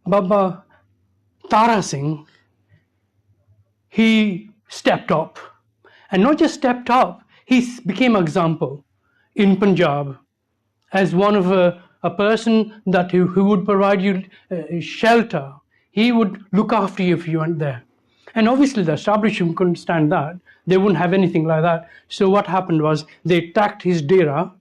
Baba Tara Singh, he stepped up. And not just stepped up, he became an example in Punjab as one of a person that who would provide you shelter. He would look after you if you went there. And obviously the establishment couldn't stand that. They wouldn't have anything like that. So what happened was they attacked his dera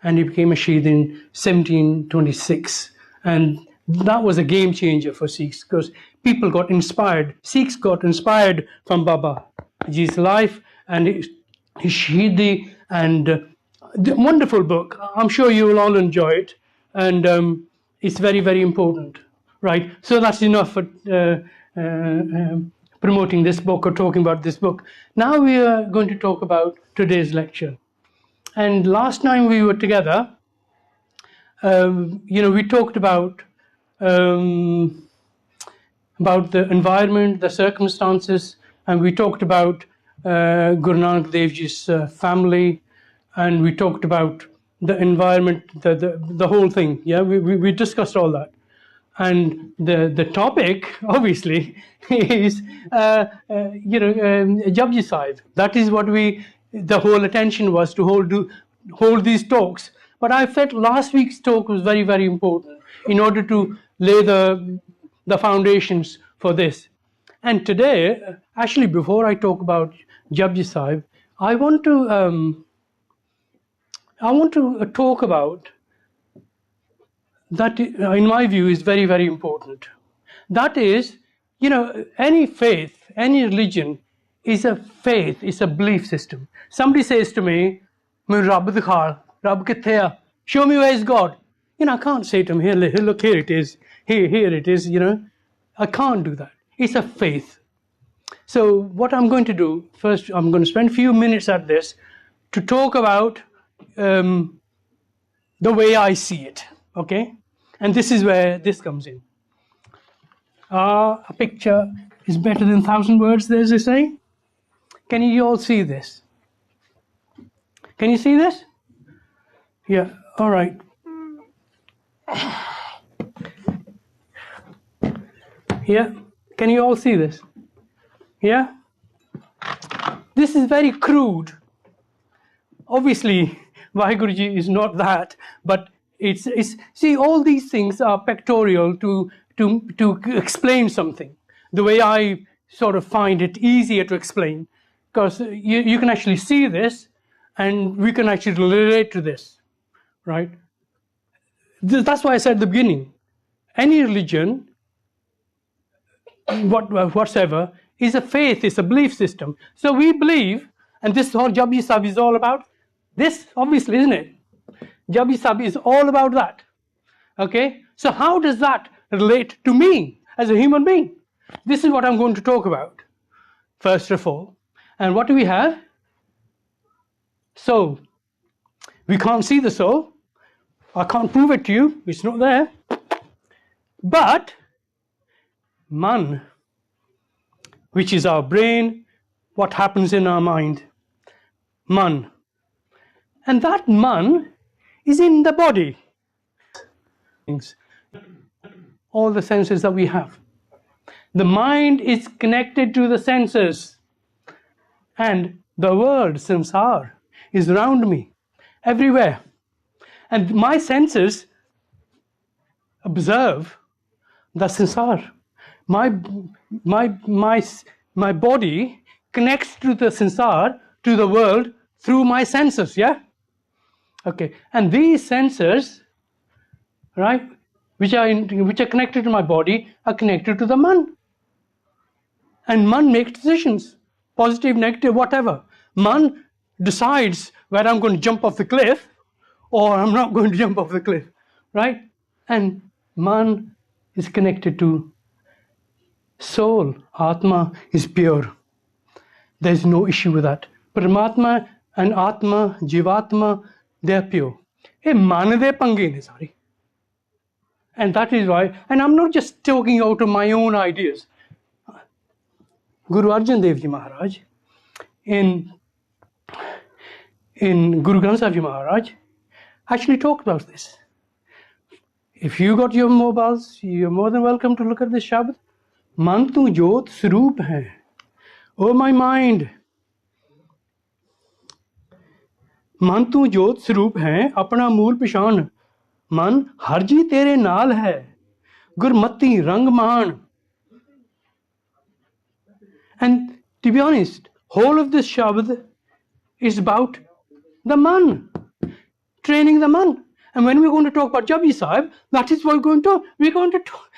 and he became a Shaheed in 1726. And that was a game changer for Sikhs because people got inspired. Sikhs got inspired from Baba Ji's life and his Shaheedi, and the wonderful book. I'm sure you will all enjoy it, and it's very, very important, right? So that's enough for promoting this book or talking about this book. Now we are going to talk about today's lecture. And last time we were together, we talked about the environment, the circumstances, and we talked about Guru Nanak Dev Ji's family, and we talked about the environment, the whole thing. Yeah, we discussed all that. And the topic, obviously, is Japji Sahib. That is what the whole attention was to hold these talks. But I felt last week's talk was very, very important in order to lay the foundations for this. And today, actually, before I talk about Japji Sahib, I want to talk about that, in my view, is very, very important. That is, any faith, any religion is a faith, it's a belief system. Somebody says to me, Rab dikhar, Rab kithe hai? Show me where is God. I can't say to him, here, look, here it is, here it is, I can't do that. It's a faith. So what I'm going to do, first I'm going to spend a few minutes at this to talk about the way I see it, okay? And this is where this comes in. A picture is better than 1,000 words, there's a saying. Can you all see this? Can you see this? Yeah, all right. Yeah, can you all see this? Yeah? This is very crude. Obviously, Vaheguruji is not that, but it's see, all these things are pictorial to explain something. The way I sort of find it easier to explain, because you can actually see this, and we can actually relate to this, right? That's why I said at the beginning, any religion, whatsoever, is a faith, it's a belief system. So we believe, and this is what Japji Sahib is all about. This, obviously, isn't it? Japji Sahib is all about that. Okay? So how does that relate to me as a human being? This is what I'm going to talk about, first of all. And what do we have? Soul. We can't see the soul. I can't prove it to you. It's not there. But man, which is our brain, what happens in our mind. Man. And that man is in the body. All the senses that we have. The mind is connected to the senses. And the world, sansar, is around me, everywhere. And my senses observe the sansar. My body connects to the sansar, to the world, through my senses, yeah? Okay, and these sensors, right, which are connected to my body, are connected to the man. And man makes decisions, positive, negative, whatever. Man decides whether I'm going to jump off the cliff or I'm not going to jump off the cliff, right? And man is connected to soul. Atma is pure. There's no issue with that. Paramatma and Atma, Jivatma, they're pure. Man de pange ne sari. And that is why, and I'm not just talking out of my own ideas. Guru Arjan Dev Ji Maharaj, in Guru Granth Sahib Ji Maharaj, actually talked about this. if you got your mobiles, you're more than welcome to look at this Shabd. Man tu jot swaroop hai. Oh my mind. मन तू जोत स्वरूप है अपना मूल पिशान मन हर जी तेरे नाल है गुरमती रंग मान. And to be honest, whole of this Shabd is about the man, training the man. And when we're going to talk about Japji Sahib, that is what we're going to talk.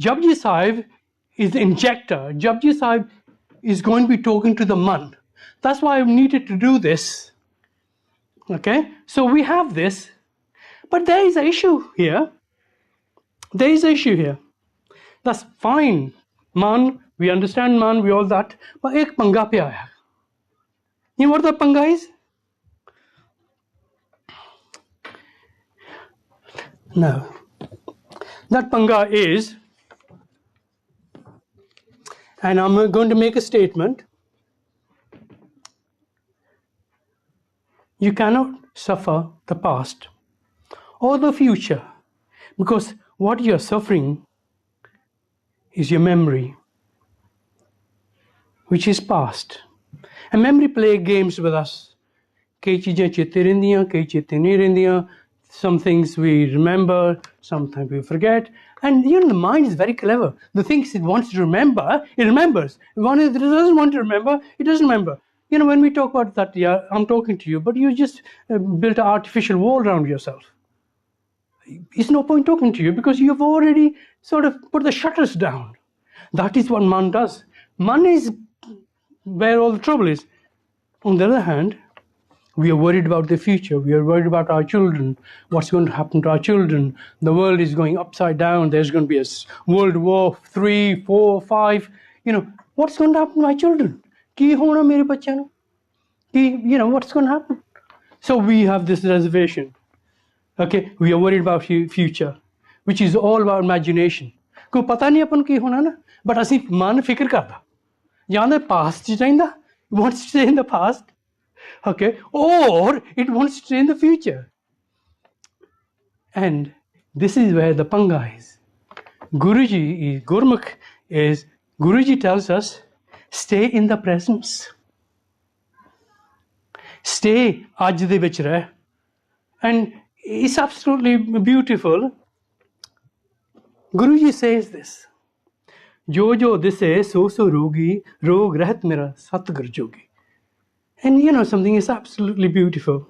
Japji Sahib is the injector. Japji Sahib is going to be talking to the man. That's why I needed to do this. Okay, so we have this, but there is an issue here. There is an issue here. That's fine. Man, we understand man, we all that. But ek panga pe aaya. You know what the panga is? No. That panga is, and I'm going to make a statement. You cannot suffer the past or the future because what you're suffering is your memory, which is past. And memory play games with us. Kei cheezain chete rendiyan, kei chete nahi rendiyan. Some things we remember, sometimes we forget. And you know, the mind is very clever. The things it wants to remember, it remembers. One it doesn't want to remember, it doesn't remember. You know, when we talk about that, yeah, I'm talking to you, but you just built an artificial wall around yourself. It's no point talking to you because you've already sort of put the shutters down. That is what man does. Man is where all the trouble is. On the other hand, we are worried about the future. We are worried about our children. What's going to happen to our children? The world is going upside down. There's going to be a World War 3, 4, 5. You know, what's going to happen to my children? Ki hona mere bachyan nu? You know, what's going to happen? So we have this reservation. Okay, we are worried about future, which is all about imagination. Ko pata nahi apan ki hona na, but asi man fikr karda. Janda past chahinda, wants to stay in the past. Okay, or it wants to stay in the future. And this is where the panga is. Gurmukh is, Guruji tells us, stay in the presence. Stay aj de vich reh. And it's absolutely beautiful. Guruji says this. Jo jo dise so so rogi, rog rahat mera satgur jogi. And you know something is absolutely beautiful.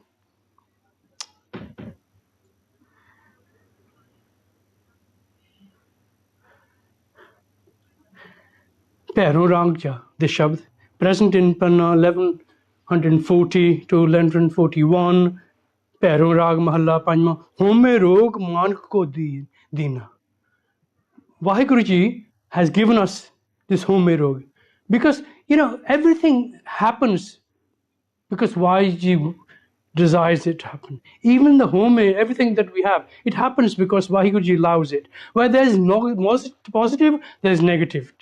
Pero Rangja, the Shabd, present in Panna 1140 to 1141. Pero Rag Mahalla Panjma, Home Rog Mank Ko Dina. Vaheguruji has given us this Home Rog. Because, you know, everything happens because Vahiji desires it to happen. Even the home, everything that we have, it happens because Vahiguruji allows it. Where there is no positive, there is negative.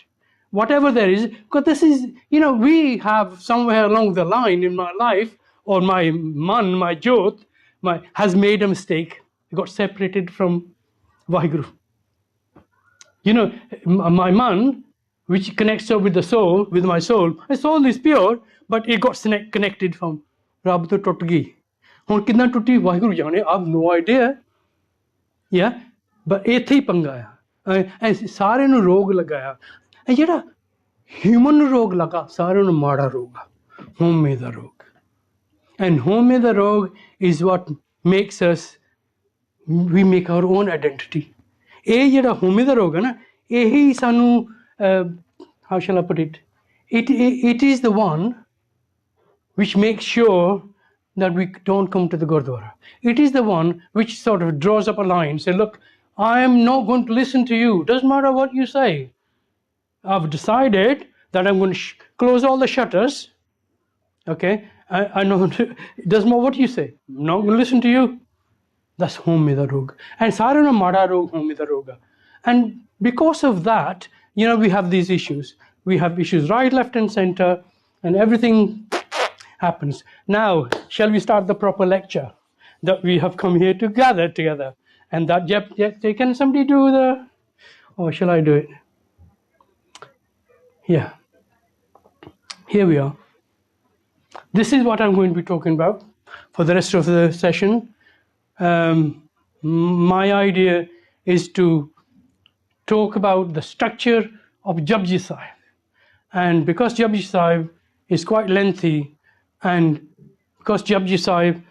Whatever there is, because this is, you know, we have somewhere along the line in my life, or my man, my jot, has made a mistake. It got separated from Vahiguru. You know, my man, which connects up with the soul, with my soul is pure, but it got connected from Rab to Totgi. Hon kidna tutti Vahiguru jane, I have no idea. Yeah, but ethe hi panga hai. And sare nu rog lagaya. And jehda human rog laga, sare nu mada rog. Home me the rog. And home me the rog is what makes us, we make our own identity. Eh jehda home me the rog hai na, ehi sanu, how shall I put it? It is the one which makes sure that we don't come to the Gurdwara. It is the one which sort of draws up a line, say, look, I am not going to listen to you. Doesn't matter what you say. I've decided that I'm going to close all the shutters. Okay, I know, it doesn't matter what you say. I'm not going to listen to you. That's home the rog. And sarana mada rog home the roga. And because of that, you know, we have these issues. We have issues right, left, and center, and everything happens. Now, shall we start the proper lecture that we have come here to gather together? And that Japji, can somebody do the, or shall I do it? Yeah. Here we are. This is what I'm going to be talking about for the rest of the session. My idea is to talk about the structure of Japji Sahib. And because Japji Sahib is quite lengthy, and because Japji Sahib,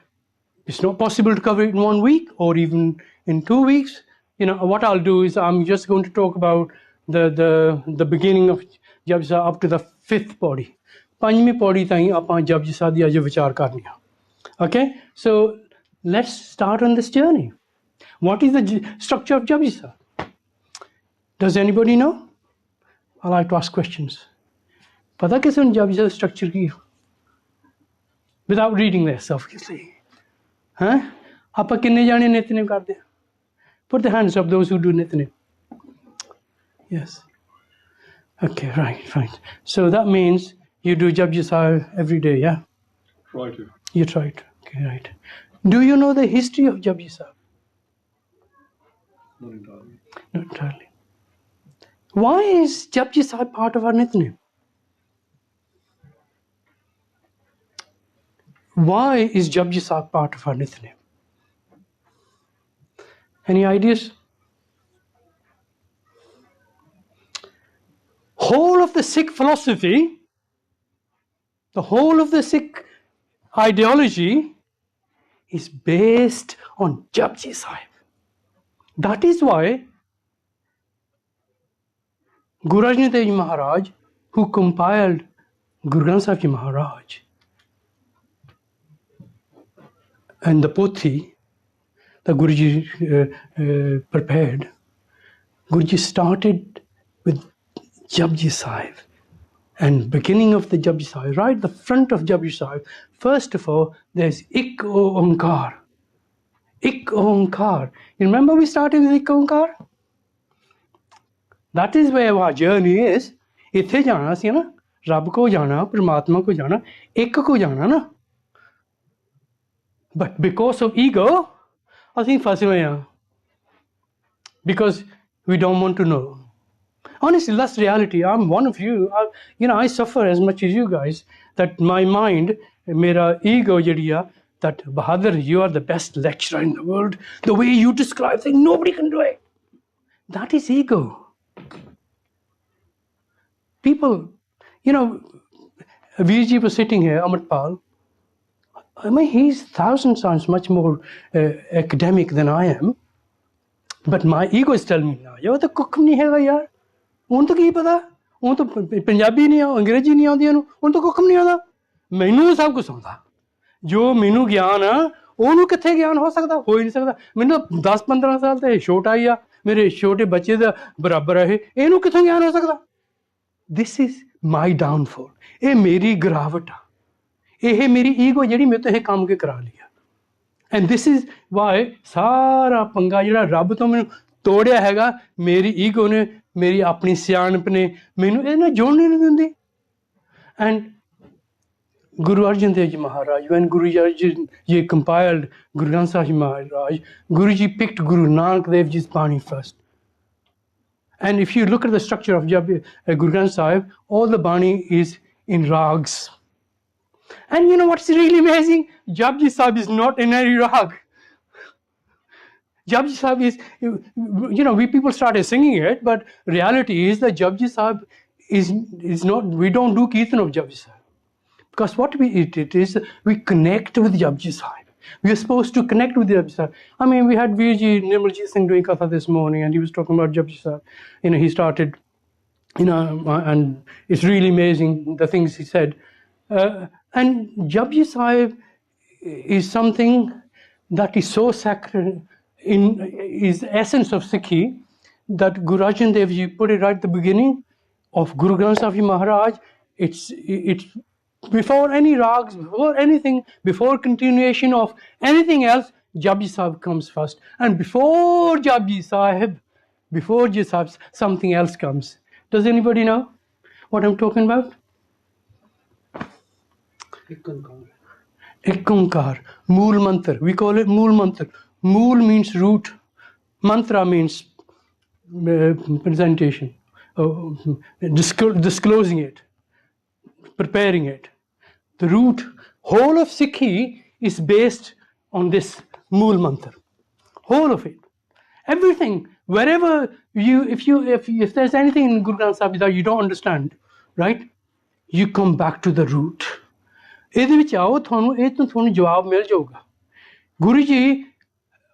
it's not possible to cover it in 1 week or even in 2 weeks, what I'll do is I'm just going to talk about the beginning of Japji Sahib up to the 5th podi. Panjmi podi tahi apan Japji Sahib di aaj vichar karni hai. Okay, so let's start on this journey. What is the structure of Japji Sahib? Does anybody know? I like to ask questions. Pata kis un Japji Sahib structure ki? Without reading this, obviously. Huh? Apa kinne jane nitnem karde? Put the hands up, those who do nitnem. Yes. Okay, right, fine. So that means you do Japji Sahib every day, yeah? Try to. You try to. Okay, right. Do you know the history of Japji Sahib? Not entirely. Not entirely. Why is Japji Sahib part of our nitnem? Why is Japji Sahib part of our nitnem? Any ideas? Whole of the Sikh philosophy, the whole of the Sikh ideology is based on Japji Sahib. That is why Guru Nanak Dev Ji Maharaj, who compiled Guru Granth Sahib Ji Maharaj and the Pothi that Guruji prepared, Guruji started with Japji Sahib. And beginning of the Japji Sahib, right the front of Japji Sahib, first of all, there's Ik Onkar. Ik Onkar. You remember we started with Ik Onkar? That is where our journey is. Ithe jana si na, Rab ko jana, Paramatma ko jana, Ik ko jana na. But because of ego, I think fase hoye hain. Because we don't want to know. Honestly, that's reality. I'm one of you. I suffer as much as you guys. That my mind, mera ego jadiya, that Bahadur, you are the best lecturer in the world. The way you describe things, nobody can do it. That is ego. People, Virji was sitting here, Amarpal. I mean, he's 1,000 times much more academic than I am. But my ego is telling me, no, you're the cook nahi hai yaar. उन तो की पता उन तो पंजाबी नहीं अंग्रेजी नहीं आती उन तो कुछ नहीं आता मैनू सब कुछ आਉਂਦਾ जो मैनू ज्ञान है ਉਹਨੂੰ ਕਿੱਥੇ ਗਿਆਨ ਹੋ ਸਕਦਾ ਹੋ ਹੀ ਨਹੀਂ ਸਕਦਾ ਮੈਨੂੰ 10-15 ਸਾਲ ਤੇ ਛੋਟਾ ਹੀ ਆ ਮੇਰੇ ਛੋਟੇ ਬੱਚੇ ਦਾ ਬਰਾਬਰ ਹੈ ਇਹਨੂੰ ਕਿੱਥੋਂ ਗਿਆਨ ਹੋ ਸਕਦਾ this is my downfall ਇਹ ਮੇਰੀ ਗਿਰਾਵਟ ਆ ਇਹ ਮੇਰੀ ਈਗੋ ਜਿਹੜੀ ਮੇਰੇ ਤੋਂ ਇਹ ਕੰਮ ਕੇ ਕਰਾ ਲਿਆ and this is why ਸਾਰਾ ਪੰਗਾ ਜਿਹੜਾ ਰੱਬ ਤੋਂ ਮੈਨੂੰ ਤੋੜਿਆ ਹੈਗਾ ਮੇਰੀ ਈਗੋ ਨੇ ਮੇਰੀ ਆਪਣੀ ਸਿਆਣਪ ਨੇ ਮੈਨੂੰ ਇਹ ਨਾ ਜੋੜਨ ਨਹੀਂ ਦਿੰਦੀ and Guru Arjan Dev Ji Maharaj, when Guru Ji compiled Guru Granth Sahib Maharaj, Guruji picked Guru Nanak Dev Ji's Bani first. And if you look at the structure of Guru Granth Sahib, all the Bani is in rags. And you know what's really amazing? Japji Sahib is not in any rag. Japji Sahib is, we people started singing it, but reality is that Japji Sahib is not, we don't do Kirtan of Japji Sahib. Because what it is, we connect with Japji Sahib. We are supposed to connect with Japji Sahib. I mean, we had Virji Nirmaljeet Singh doing Katha this morning, and he was talking about Japji Sahib. He started, and it's really amazing the things he said. And Japji Sahib is something that is so sacred is the essence of Sikhi that Guru Arjan Dev Ji put it right at the beginning of Guru Granth Sahib Ji Maharaj. It's before any rags, before anything, before continuation of anything else, Japji Sahib comes first. And before Japji Sahib, something else comes. Does anybody know what I'm talking about? Ik Onkar, Mool Mantra. We call it Mool Mantra. Mool means root. Mantra means presentation, disclosing it, preparing it. The root, whole of Sikhi is based on this Mool Mantra. Whole of it. Everything, wherever if there's anything in Guru Granth Sahib Ji that you don't understand, right? You come back to the root. ਇਹਦੇ ਵਿੱਚ ਆਓ ਤੁਹਾਨੂੰ ਇਹ ਤੋਂ ਤੁਹਾਨੂੰ ਜਵਾਬ ਮਿਲ ਜਾਊਗਾ. Guru Ji,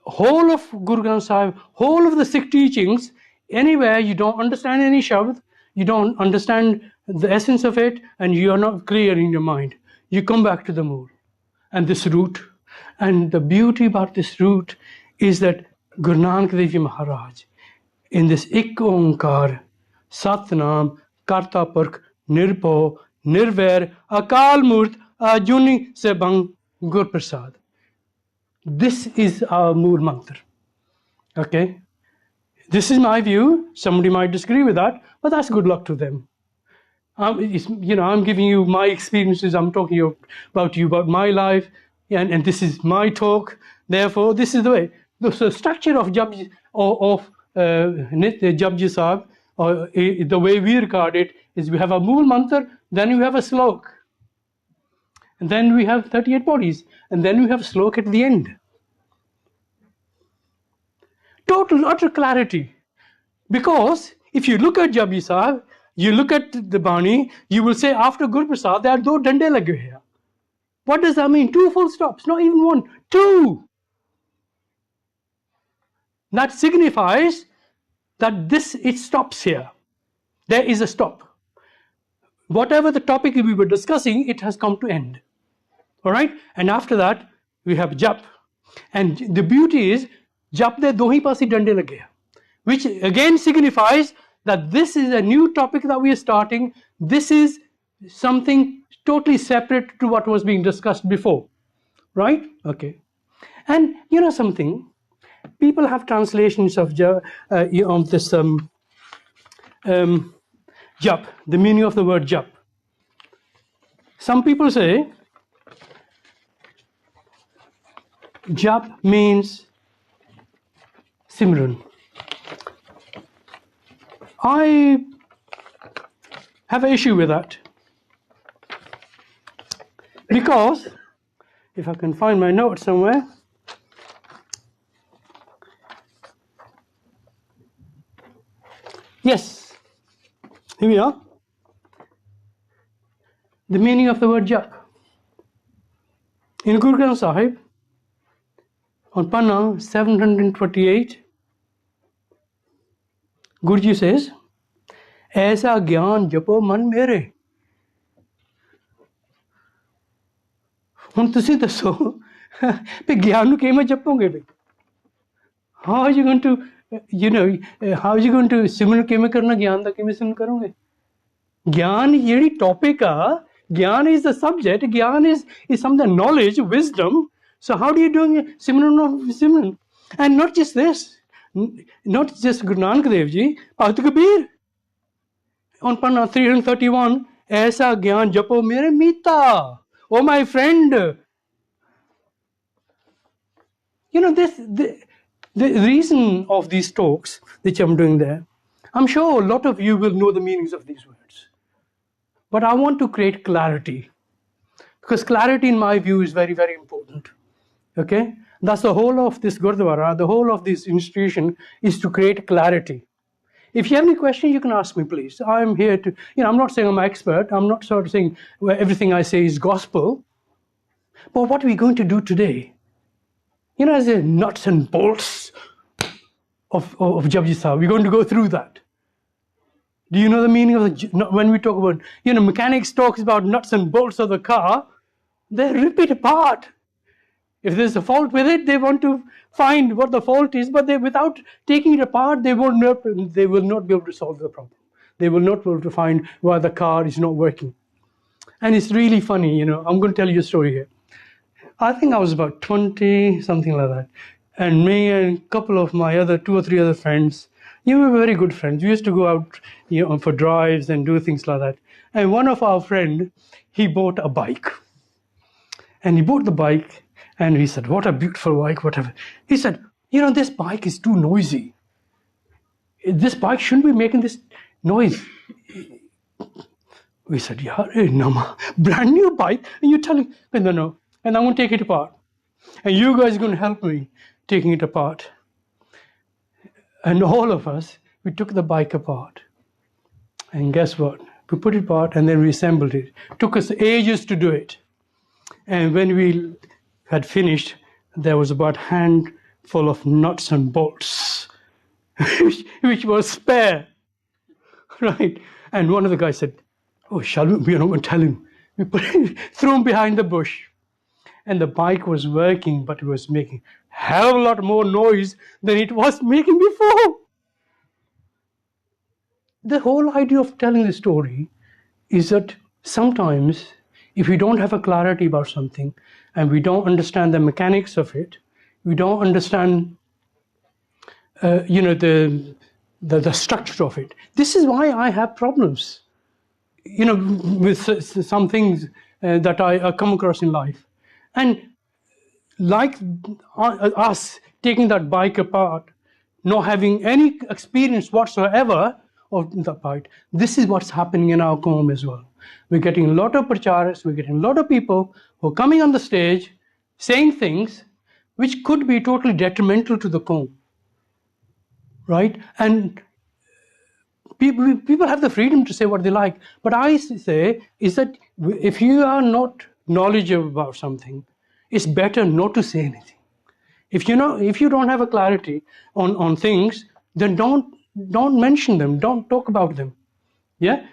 whole of Guru Granth Sahib, whole of the Sikh teachings, anywhere you don't understand any shabd, you don't understand the essence of it, and you are not clear in your mind, you come back to the Mool and this root. And the beauty about this root is that Guru Nanak Dev Ji Maharaj, in this Ik Onkar, Satnam, Karta Purkh, Nirpo, Nirvair, Akal Murt, Ajuni Sebang Gur Prasad. This is our Mool Mantra. Okay? This is my view. Somebody might disagree with that, but that's good luck to them. I'm giving you my experiences. I'm talking about my life, and this is my talk. Therefore, this is the way. The structure of Japji, Japji Sahib, or the way we regard it, is we have a Mool Mantra, then we have a slok. And then we have 38 bodies, and then we have a slok at the end. Total, utter clarity. Because if you look at Japji Sahib, you look at the Bani, you will say after Guru Prasad, there are two dande lage here. What does that mean? 2 full stops, not even 1, 2. That signifies that it stops here. There is a stop. Whatever the topic we were discussing, it has come to end. All right? And after that, we have Jap. And the beauty is, Jap de do hi paasi dande lage, which again signifies that this is a new topic that we are starting. This is something totally separate to what was being discussed before. Right? Okay. And you know something? People have translations of this Jap, the meaning of the word Jap. Some people say Jap means Simran. I have an issue with that. Because, if I can find my notes somewhere, yes, here we are. The meaning of the word Jap. In Guru Granth Sahib, on Panna 728, Guruji says, Aisa gyan japo man mere. Hun tusi dasso, pe gyan nu kema japonge be. How are you going to, how are you going to Simran kema karna gyan da kema Simran karonge? Gyan yedi topic ka, gyan is the subject, gyan is something knowledge, wisdom. So how do you do Simran of Simran? And not just this, not just Guru Nanak Dev Ji, Bhakt Kabir. On Panna 331, Aisa gyan japo mere mita. Oh my friend. The reason of these talks which I'm doing there, I'm sure a lot of you will know the meanings of these words. But I want to create clarity. Because clarity in my view is very, very important. Okay? That's the whole of this Gurdwara, the whole of this institution is to create clarity. If you have any questions, you can ask me, please. I'm here to, I'm not saying I'm an expert. I'm not sort of saying everything I say is gospel. But what are we going to do today? As the nuts and bolts of Japji Sahib, we're going to go through that. Do you know the meaning of when we talk about, mechanics talks about nuts and bolts of the car, they rip it apart. If there's a fault with it, they want to find what the fault is, but without taking it apart, they will not be able to solve the problem. They will not be able to find why the car is not working. And it's really funny, I'm going to tell you a story here. I think I was about 20, something like that. And me and a couple of my 2 or 3 other friends, we were very good friends. We used to go out for drives and do things like that. And one of our friends, he bought a bike. And he bought the bike, and he said, what a beautiful bike, whatever. He said, this bike is too noisy. This bike shouldn't be making this noise. We said, yeah, nama, brand new bike, and you're telling me, no, and I'm going to take it apart. And you guys are going to help me taking it apart. And all of us, we took the bike apart. And guess what? We put it apart and then we assembled it. It took us ages to do it. And when we had finished, there was about a handful of nuts and bolts, which was spare. Right? And one of the guys said, oh, shall we? We're not going to tell him. We threw him behind the bush. And the bike was working, but it was making a hell of a lot more noise than it was making before. The whole idea of telling the story is that sometimes if we don't have a clarity about something and we don't understand the mechanics of it, we don't understand the structure of it. This is why I have problems, with some things that I come across in life. And like us taking that bike apart, not having any experience whatsoever of the bike, this is what's happening in our home as well. We're getting a lot of pracharas, we're getting a lot of people who are coming on the stage saying things which could be totally detrimental to the home. Right? And people have the freedom to say what they like. But I say is that if you are not knowledgeable about something, it's better not to say anything. If you don't have a clarity on things, then don't mention them, don't talk about them. Yeah?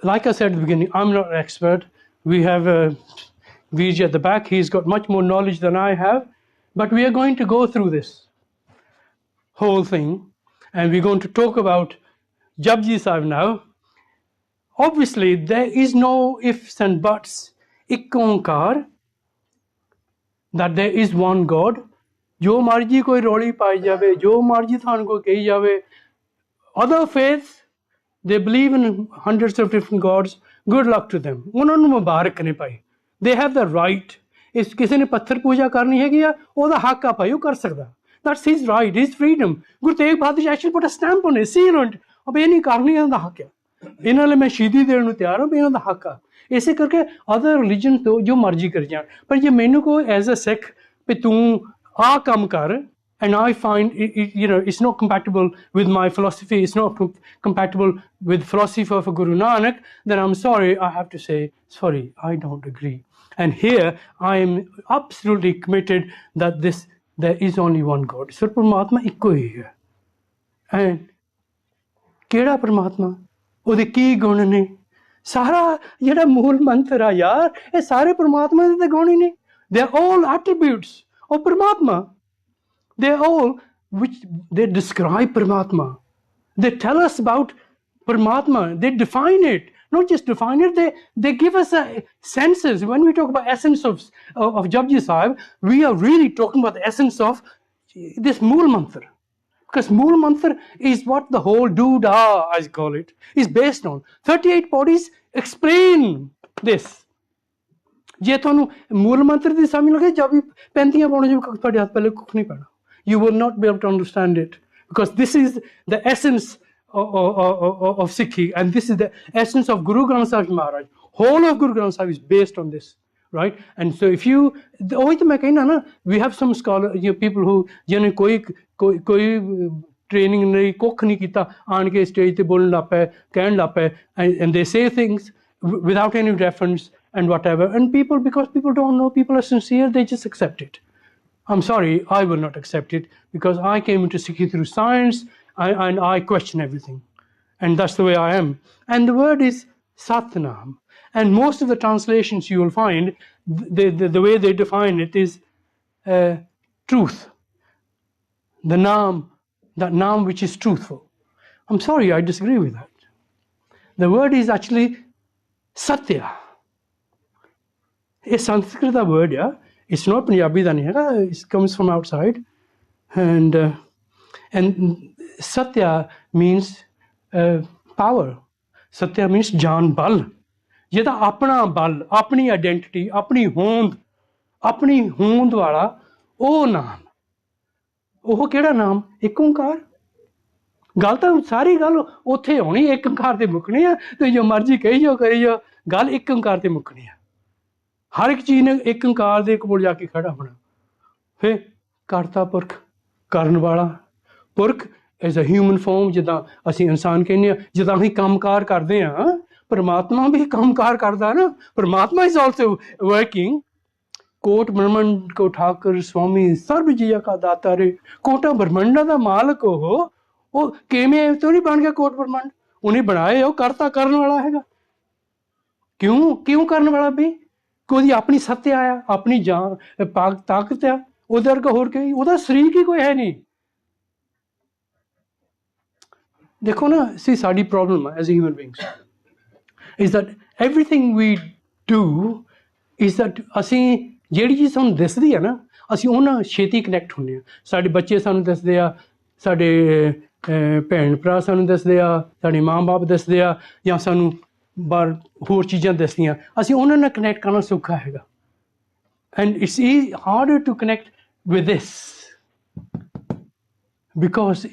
Like I said at the beginning, I'm not an expert. We have Vij at the back, he's got much more knowledge than I have, but we are going to go through this whole thing, and we're going to talk about Japji Sahib now. Obviously, there is no ifs and buts. Ik Onkar, that there is one God. Jo marji koi roli pai jave, jo marji than ko kahi jave. Other faiths, they believe in hundreds of different gods. Good luck to them. Unhan nu mubarak ne pai. They have the right. If kisi ne patthar puja karni hai ya, oda haqq a pai, o kar sakda. That's his right, his freedom. Guru Tegh Bahadur actually put a stamp on it, seal on it. अब ये नहीं करनी है ना हक है इन्हां ले मैं शहीदी देने ਨੂੰ ਤਿਆਰ ਹਾਂ ਵੀ ਇਹਨਾਂ ਦਾ ਹੱਕ ਆ ਇਸੇ ਕਰਕੇ अदर रिलीजन ਤੋਂ ਜੋ ਮਰਜ਼ੀ ਕਰ ਜਾਣ ਪਰ ਜੇ ਮੈਨੂੰ ਕੋਈ ਐਜ਼ ਅ ਸਿੱਖ ਵੀ ਤੂੰ ਆ ਕੰਮ ਕਰ and I find it's not compatible with my philosophy, it's not compatible with philosophy of Guru Nanak, then I'm sorry, I have to say, sorry, I don't agree. And here I am absolutely committed that there is only one God. Sir Paramatma ikko hi hai. And ਕਿਹੜਾ ਪਰਮਾਤਮਾ ਉਹਦੇ ਕੀ ਗੁਣ ਨੇ ਸਾਰਾ ਜਿਹੜਾ ਮੂਲ ਮੰਤਰ ਆ ਯਾਰ ਇਹ ਸਾਰੇ ਪਰਮਾਤਮਾ ਦੇ ਗੁਣ ਹੀ ਨੇ they are all attributes of Paramatma. They all which they describe Paramatma. They tell us about Paramatma. They define it. Not just define it, they give us senses. When we talk about essence of Japji Sahib, we are really talking about the essence of this Mool Mantra. Because Mool Mantra is what the whole Dooda, I call it, is based on. 38 bodies explain this. ਜੇ ਤੁਹਾਨੂੰ ਮੂਲ ਮੰਤਰ ਦੀ ਸਮਝ ਲੱਗੇ ਜਦ ਵੀ 35 ਪਾਉਣੇ ਜੋ ਤੁਹਾਡੇ ਹੱਥ ਪਹਿਲੇ ਕੁੱਖ ਨਹੀਂ ਪੈਣਾ you will not be able to understand it because this is the essence of Sikhi and this is the essence of Guru Granth Sahib Maharaj. Whole of Guru Granth Sahib is based on this, right? And so if you ਉਹੀ ਤਾਂ ਮੈਂ ਕਹਿਣਾ ਨਾ we have some scholar people who ਜਿਹਨੇ ਕੋਈ training ਨਹੀਂ ਕੁੱਖ ਨਹੀਂ ਕੀਤਾ ਆਣ ਕੇ stage ਤੇ ਬੋਲਣ ਲੱਗ ਪਏ ਕਹਿਣ ਲੱਗ ਪਏ and they say things without any reference and whatever, and because people don't know, people are sincere, they just accept it. I'm sorry, I will not accept it because I came into Sikhi through science and I question everything, and that's the way I am. And the word is Satnam, and most of the translations you will find the way they define it is truth, the naam, that naam which is truthful. I'm sorry, I disagree with that. The word is actually Satya. It's Sanskrit word, yeah. It's not Punjabi da nahi hai. It comes from outside, and Satya means power. Satya means jaan bal. ਜਿਹਦਾ ਆਪਣਾ ਬਲ, ਆਪਣੀ identity, ਆਪਣੀ ਹੋਂਦ ਵਾਲਾ ਉਹ ਨਾਮ, ਉਹ ਕਿਹੜਾ ਨਾਮ? ਇੱਕ ਓਂਕਾਰ। ਗੱਲ ਤਾਂ ਸਾਰੀ ਗੱਲ ਉੱਥੇ ਆਉਣੀ, ਇੱਕ ਓਂਕਾਰ ਤੇ ਮੁੱਕਣੀ ਆ। ਤੁਸੀਂ ਜੋ ਮਰਜ਼ੀ ਕਹੀ ਜਾਓ ਕਰੀ ਜਾਓ, ਗੱਲ ਇੱਕ ਓਂਕਾਰ ਤੇ ਮੁੱਕਣੀ ਆ। ਹਰ ਇੱਕ ਚੀਜ਼ ਨੇ ਇੱਕ ਓਂਕਾਰ ਦੇ ਕੋਲ ਜਾ ਕੇ ਖੜਾ ਹੋਣਾ। ਫਿਰ ਕਰਤਾ ਪੁਰਖ, ਕਰਨ ਵਾਲਾ। ਪੁਰਖ ਐਜ਼ ਅ ਹਿਊਮਨ ਫੋਰਮ, ਜਿੱਦਾਂ ਅਸੀਂ ਇਨਸਾਨ ਕਹਿੰਦੇ ਹਾਂ, ਜਿੱਦਾਂ ਅਸੀਂ ਕੰਮਕਾਰ ਕਰਦੇ ਹਾਂ, ਪਰਮਾਤਮਾ ਵੀ ਕੰਮਕਾਰ ਕਰਦਾ ਨਾ। ਪਰਮਾਤਮਾ ਇਜ਼ ਆਲਸੋ ਵਰਕਿੰਗ। ਕੋਟ ਬ੍ਰਹਮੰਡ ਕੋ ਠਾਕੁਰ ਸਵਾਮੀ ਸਰਬ ਜੀਆ ਕਾ ਦਾਤਾ ਰੇ। ਕੋਟਾਂ ਬ੍ਰਹਮੰਡਾਂ ਦਾ ਮਾਲਕ ਉਹ ਕਿਵੇਂ ਤੋਂ ਨਹੀਂ ਬਣ ਗਿਆ ਕੋਟ ਬ੍ਰਹਮੰਡ? ਉਹਨੇ ਬਣਾਏ, ਉਹ ਕਰਤਾ ਕਰਨ ਵਾਲਾ ਹੈਗਾ। ਕਿਉਂ ਕਰਨ ਵਾਲਾ ਵੀ? ਕਿ ਉਹਦੀ ਆਪਣੀ ਸੱਤਿਆ ਆ, ਆਪਣੀ ਜਾਨ ਤਾਕਤ ਆ। ਉਹਦੇ ਵਰਗਾ ਹੋਰ ਕੋਈ, ਉਹਦਾ ਸ਼ਰੀਕ ਹੀ ਕੋਈ ਹੈ ਨਹੀਂ। ਦੇਖੋ ਨਾ, ਸਾਡੀ problem as human beings is that everything we do is that ਅਸੀਂ ਜਿਹੜੀ ਚੀਜ਼ ਸਾਨੂੰ ਦਿਸਦੀ ਆ ਨਾ, ਅਸੀਂ ਉਹਨਾਂ ਛੇਤੀ ਕਨੈਕਟ ਹੁੰਦੇ ਹਾਂ। ਸਾਡੇ ਬੱਚੇ ਸਾਨੂੰ ਦੱਸਦੇ ਆ, ਸਾਡੇ ਭੈਣ ਭਰਾ ਸਾਨੂੰ ਦੱਸਦੇ ਆ, ਸਾਡੇ ਮਾਂ ਬਾਪ ਦੱਸਦੇ ਆ, ਜਾਂ ਸਾਨੂੰ ਬਾਹਰ ਹੋਰ ਚੀਜ਼ਾਂ ਦੱਸਦੀਆਂ, ਅਸੀਂ ਉਹਨਾਂ ਨਾਲ ਕਨੈਕਟ ਕਰਨਾ ਸੌਖਾ ਹੈਗਾ। And it's harder to connect with this because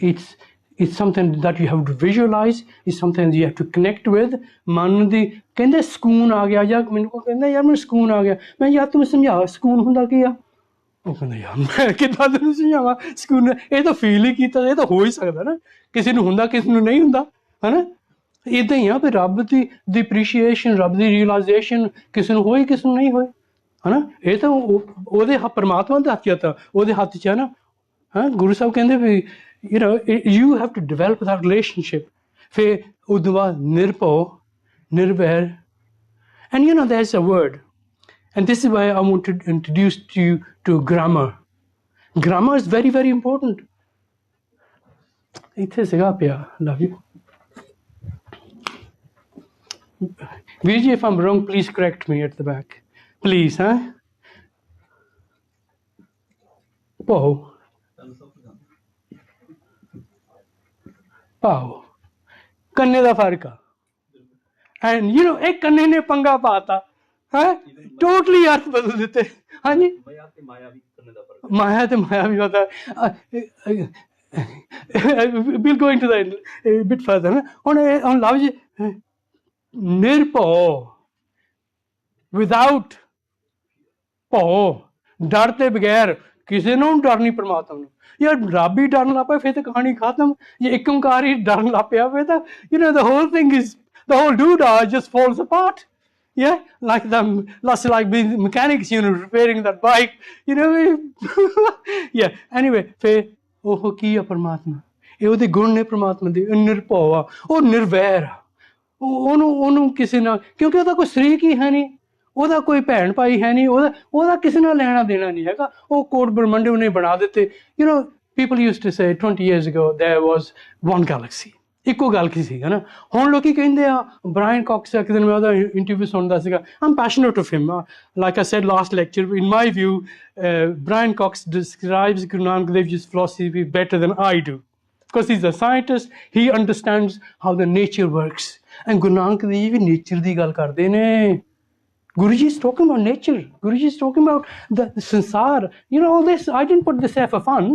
it's something that you have to visualize, it's something you have to connect with. ਮਨ ਦੀ ਕਹਿੰਦੇ ਸਕੂਨ ਆ ਗਿਆ, ਜਾਂ ਮੈਨੂੰ ਕੋਈ ਕਹਿੰਦਾ ਯਾਰ ਮੈਨੂੰ ਸਕੂਨ ਆ ਗਿਆ, ਮੈਂ ਯਾਰ ਤੂੰ ਸਮਝਾ ਸਕੂਨ ਹੁੰਦਾ ਕੀ ਆ? ਉਹ ਕਹਿੰਦਾ ਯਾਰ ਮੈਂ ਕਿੱਦਾਂ ਤੈਨੂੰ ਸਮਝਾਵਾਂ ਸਕੂਨ? ਇਹ ਤਾਂ ਫੀਲ ਹੀ ਕੀਤਾ, ਇਹ ਤਾਂ ਹੋ ਹੀ ਸਕਦਾ ਨਾ, ਕਿਸੇ ਨੂੰ ਹੁੰਦਾ ਕਿਸੇ ਨੂੰ ਨਹੀਂ ਹੁੰਦਾ, ਹੈ ਨਾ। ਇੱਦਾਂ ਹੀ ਆ ਵੀ ਰੱਬ ਦੀ ਅਪਰੀਸ਼ੀਏਸ਼ਨ, ਰੱਬ ਦੀ ਰੀਅਲਾਈਜੇਸ਼ਨ ਕਿਸੇ ਨੂੰ ਹੋਈ ਕਿਸੇ ਨੂੰ ਨਹੀਂ ਹੋਈ, ਹੈ ਨਾ। ਇਹ ਤਾਂ ਉਹਦੇ ਪਰਮਾਤਮਾ ਦੇ ਹੱਥ 'ਚ ਤਾਂ ਉਹਦੇ ਹੱਥ 'ਚ ਹੈ ਨਾ। ਹਾਂ, ਗੁਰੂ ਸਾਹਿਬ ਕਹਿੰਦੇ ਵੀ you have to develop that relationship. ਫਿਰ ਉਹਦੇ ਬਾਅਦ ਨਿਰਭਉ, ਨਿਰਵੈਰ। And there's a word, and this is why I want to introduce you to grammar. Grammar is very, very important. ਇੱਥੇ ਸੀਗਾ ਪਿਆ, love you. Veer ji, if I'm wrong, please correct me at the back. Please, huh? Whoa. ਭਾਵ ਕੰਨੇ ਦਾ ਫਰਕ ਆ। And ਇਹ ਕੰਨੇ ਨੇ ਪੰਗਾ ਪਾਤਾ, ਹੈ ਟੋਟਲੀ ਅਰਥ ਬਦਲ ਦਿੱਤੇ। ਹਾਂਜੀ, ਮਾਇਆ ਤੇ ਮਾਇਆ ਵੀ ਪਤਾ। we'll go into that a bit further ਨਾ। ਹੁਣ ਲਵ ਜੀ, ਨਿਰਭਉ, ਵਿਦਾਊਟ ਭਉ, ਡਰ ਤੇ ਬਗੈਰ। ਕਿਸੇ ਨੂੰ ਡਰ ਨਹੀਂ ਪਰਮਾਤਮਾ ਨੂੰ। ਯਾਰ ਰੱਬ ਹੀ ਡਰਨ ਲੱਗ ਪਿਆ ਫਿਰ ਤਾਂ ਕਹਾਣੀ ਖਤਮ। ਜੇ ਇੱਕ ਓਂਕਾਰ ਹੀ ਡਰਨ ਲੱਗ ਪਿਆ ਫਿਰ ਤਾਂ the whole thing is, the whole doodah just falls apart. Yeah, like being mechanics, repairing that bike, yeah. Anyway, ਫਿਰ ਉਹ ਕੀ ਆ ਪਰਮਾਤਮਾ? ਇਹ ਉਹਦੇ ਗੁਣ ਨੇ ਪਰਮਾਤਮਾ ਦੇ। ਨਿਰਭਉ ਆ, ਉਹ ਨਿਰਵੈਰ ਆ। ਉਹਨੂੰ ਕਿਸੇ ਨਾਲ, ਕਿਉਂਕਿ ਉਹਦਾ ਕੋਈ ਸ਼ਰੀਕ ਹੀ ਹੈ ਨਹੀਂ, ਉਹਦਾ ਕੋਈ ਭੈਣ ਭਾਈ ਹੈ ਨਹੀਂ, ਉਹਦਾ ਕਿਸੇ ਨਾਲ ਲੈਣਾ ਦੇਣਾ ਨਹੀਂ ਹੈਗਾ। ਉਹ ਕੋਟ ਬ੍ਰਹਮੰਡ ਉਹਨੇ ਬਣਾ ਦਿੱਤੇ। people used to say 20 years ago there was one galaxy, ਇੱਕੋ ਗੈਲੈਕਸੀ ਸੀਗਾ ਨਾ। ਹੁਣ ਲੋਕੀ ਕਹਿੰਦੇ ਆ, ਬ੍ਰਾਇਨ ਕਾਕਸ, ਇੱਕ ਦਿਨ ਮੈਂ ਉਹਦਾ ਇੰਟਰਵਿਊ ਸੁਣਦਾ ਸੀਗਾ। I'm passionate of him. Like I said last lecture, in my view, Brian Cox describes Guru Nanak Dev Ji's philosophy better than I do, because he's a scientist. He understands how the nature works. And Guru Nanak Dev Ji nature ਦੀ ਗੱਲ ਕਰਦੇ ਨੇ। Guruji is talking about nature. Guruji is talking about the sansar. All this, I didn't put this there for fun.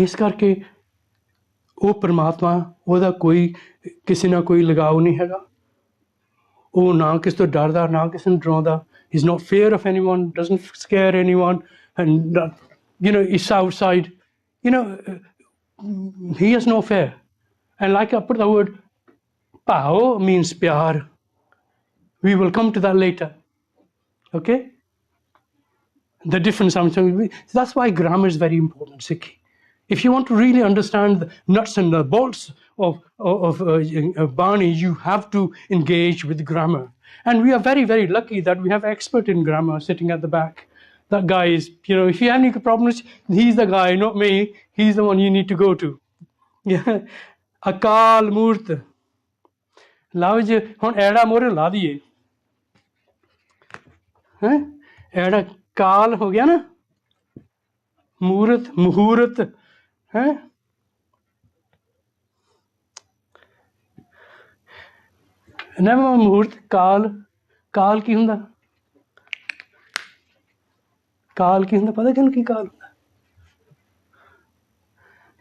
ਇਸ ਕਰਕੇ ਉਹ ਪਰਮਾਤਮਾ, ਉਹਦਾ ਕੋਈ ਕਿਸੇ ਨਾਲ ਕੋਈ ਲਗਾਵ ਨਹੀਂ ਹੈਗਾ। ਉਹ ਨਾ ਕਿਸੇ ਤੋਂ ਡਰਦਾ, ਨਾ ਕਿਸੇ ਨੂੰ ਡਰਾਉਂਦਾ। He's not fear of anyone, doesn't scare anyone, and is outside. He has no fear. And like I put the word Pao means pyar. We will come to that later. Okay? The difference I'm saying. That's why grammar is very important, Sikhi. If you want to really understand the nuts and the bolts of Bani, you have to engage with grammar. And we are very, very lucky that we have expert in grammar sitting at the back. That guy is, if you have any problems, he's the guy, not me. He's the one you need to go to. Yeah. Akal Murt. ਲਓ ਜੀ, ਹੁਣ ਐੜਾ ਮੋਹਰੇ ਲਾ ਦਈਏ। ਹੈਂ, ਐੜਾ ਕਾਲ ਹੋ ਗਿਆ ਨਾ, ਮੂਰਤ, ਮੁਹੂਰਤ, ਹੈ ਨਾ। ਮੁਹੂਰਤ, ਕਾਲ ਕੀ ਹੁੰਦਾ? ਕਾਲ ਕੀ ਹੁੰਦਾ ਪਤਾ ਕਿਹਨੂੰ ਕੀ ਕਾਲ ਹੁੰਦਾ?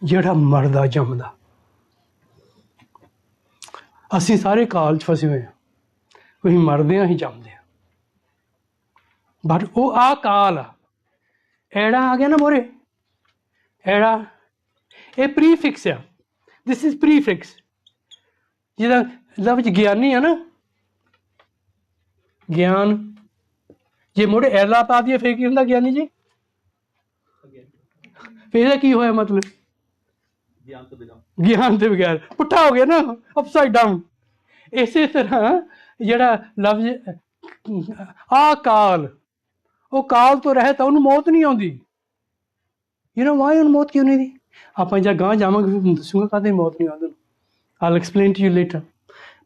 ਜਿਹੜਾ ਮਰਦਾ ਜੰਮਦਾ। ਅਸੀਂ ਸਾਰੇ ਕਾਲ 'ਚ ਫਸੇ ਹੋਏ ਹਾਂ, ਅਸੀਂ ਮਰਦੇ ਹਾਂ, ਅਸੀਂ ਜੰਮਦੇ ਹਾਂ। ਬਟ ਉਹ ਆ ਕਾਲ ਆ, ਐੜਾ ਆ ਗਿਆ ਨਾ ਮੋਰੇ, ਐੜਾ ਇਹ ਪ੍ਰੀਫਿਕਸ ਆ। This is prefix. ਜਿਹਦਾ ਲਫ਼ਜ਼ ਗਿਆਨੀ ਆ ਨਾ, ਗਿਆਨ, ਜੇ ਮੋੜੇ ਐਲਾ ਪਾ ਦਈਏ ਫਿਰ ਕੀ ਹੁੰਦਾ ਗਿਆਨੀ ਜੀ? ਫਿਰ ਇਹਦਾ ਕੀ ਹੋਇਆ ਮਤਲਬ? ਗਿਆਨ ਤੋਂ ਬਗੈਰ ਪੁੱਠਾ ਹੋ ਗਿਆ ਨਾ, ਅਪਸਾਈਡ ਡਾਊਨ। ਇਸੇ ਤਰ੍ਹਾਂ ਜਿਹੜਾ ਲਫ਼ਜ਼ ਆ ਕਾਲ, ਉਹ ਕਾਲ ਤੋਂ ਰਹਿਤ ਆ, ਉਹਨੂੰ ਮੌਤ ਨਹੀਂ ਆਉਂਦੀ। ਯੂ ਨੋ ਵਾਈ ਉਹਨੂੰ ਮੌਤ ਕਿਉਂ ਨਹੀਂ ਦੀ? ਆਪਾਂ ਜਾਂ ਗਾਂ ਜਾਵਾਂਗੇ ਫਿਰ ਦੱਸੂਗਾ ਕਾਹਦੇ ਮੌਤ ਨਹੀਂ ਆਉਂਦੀ। I'll explain to you later.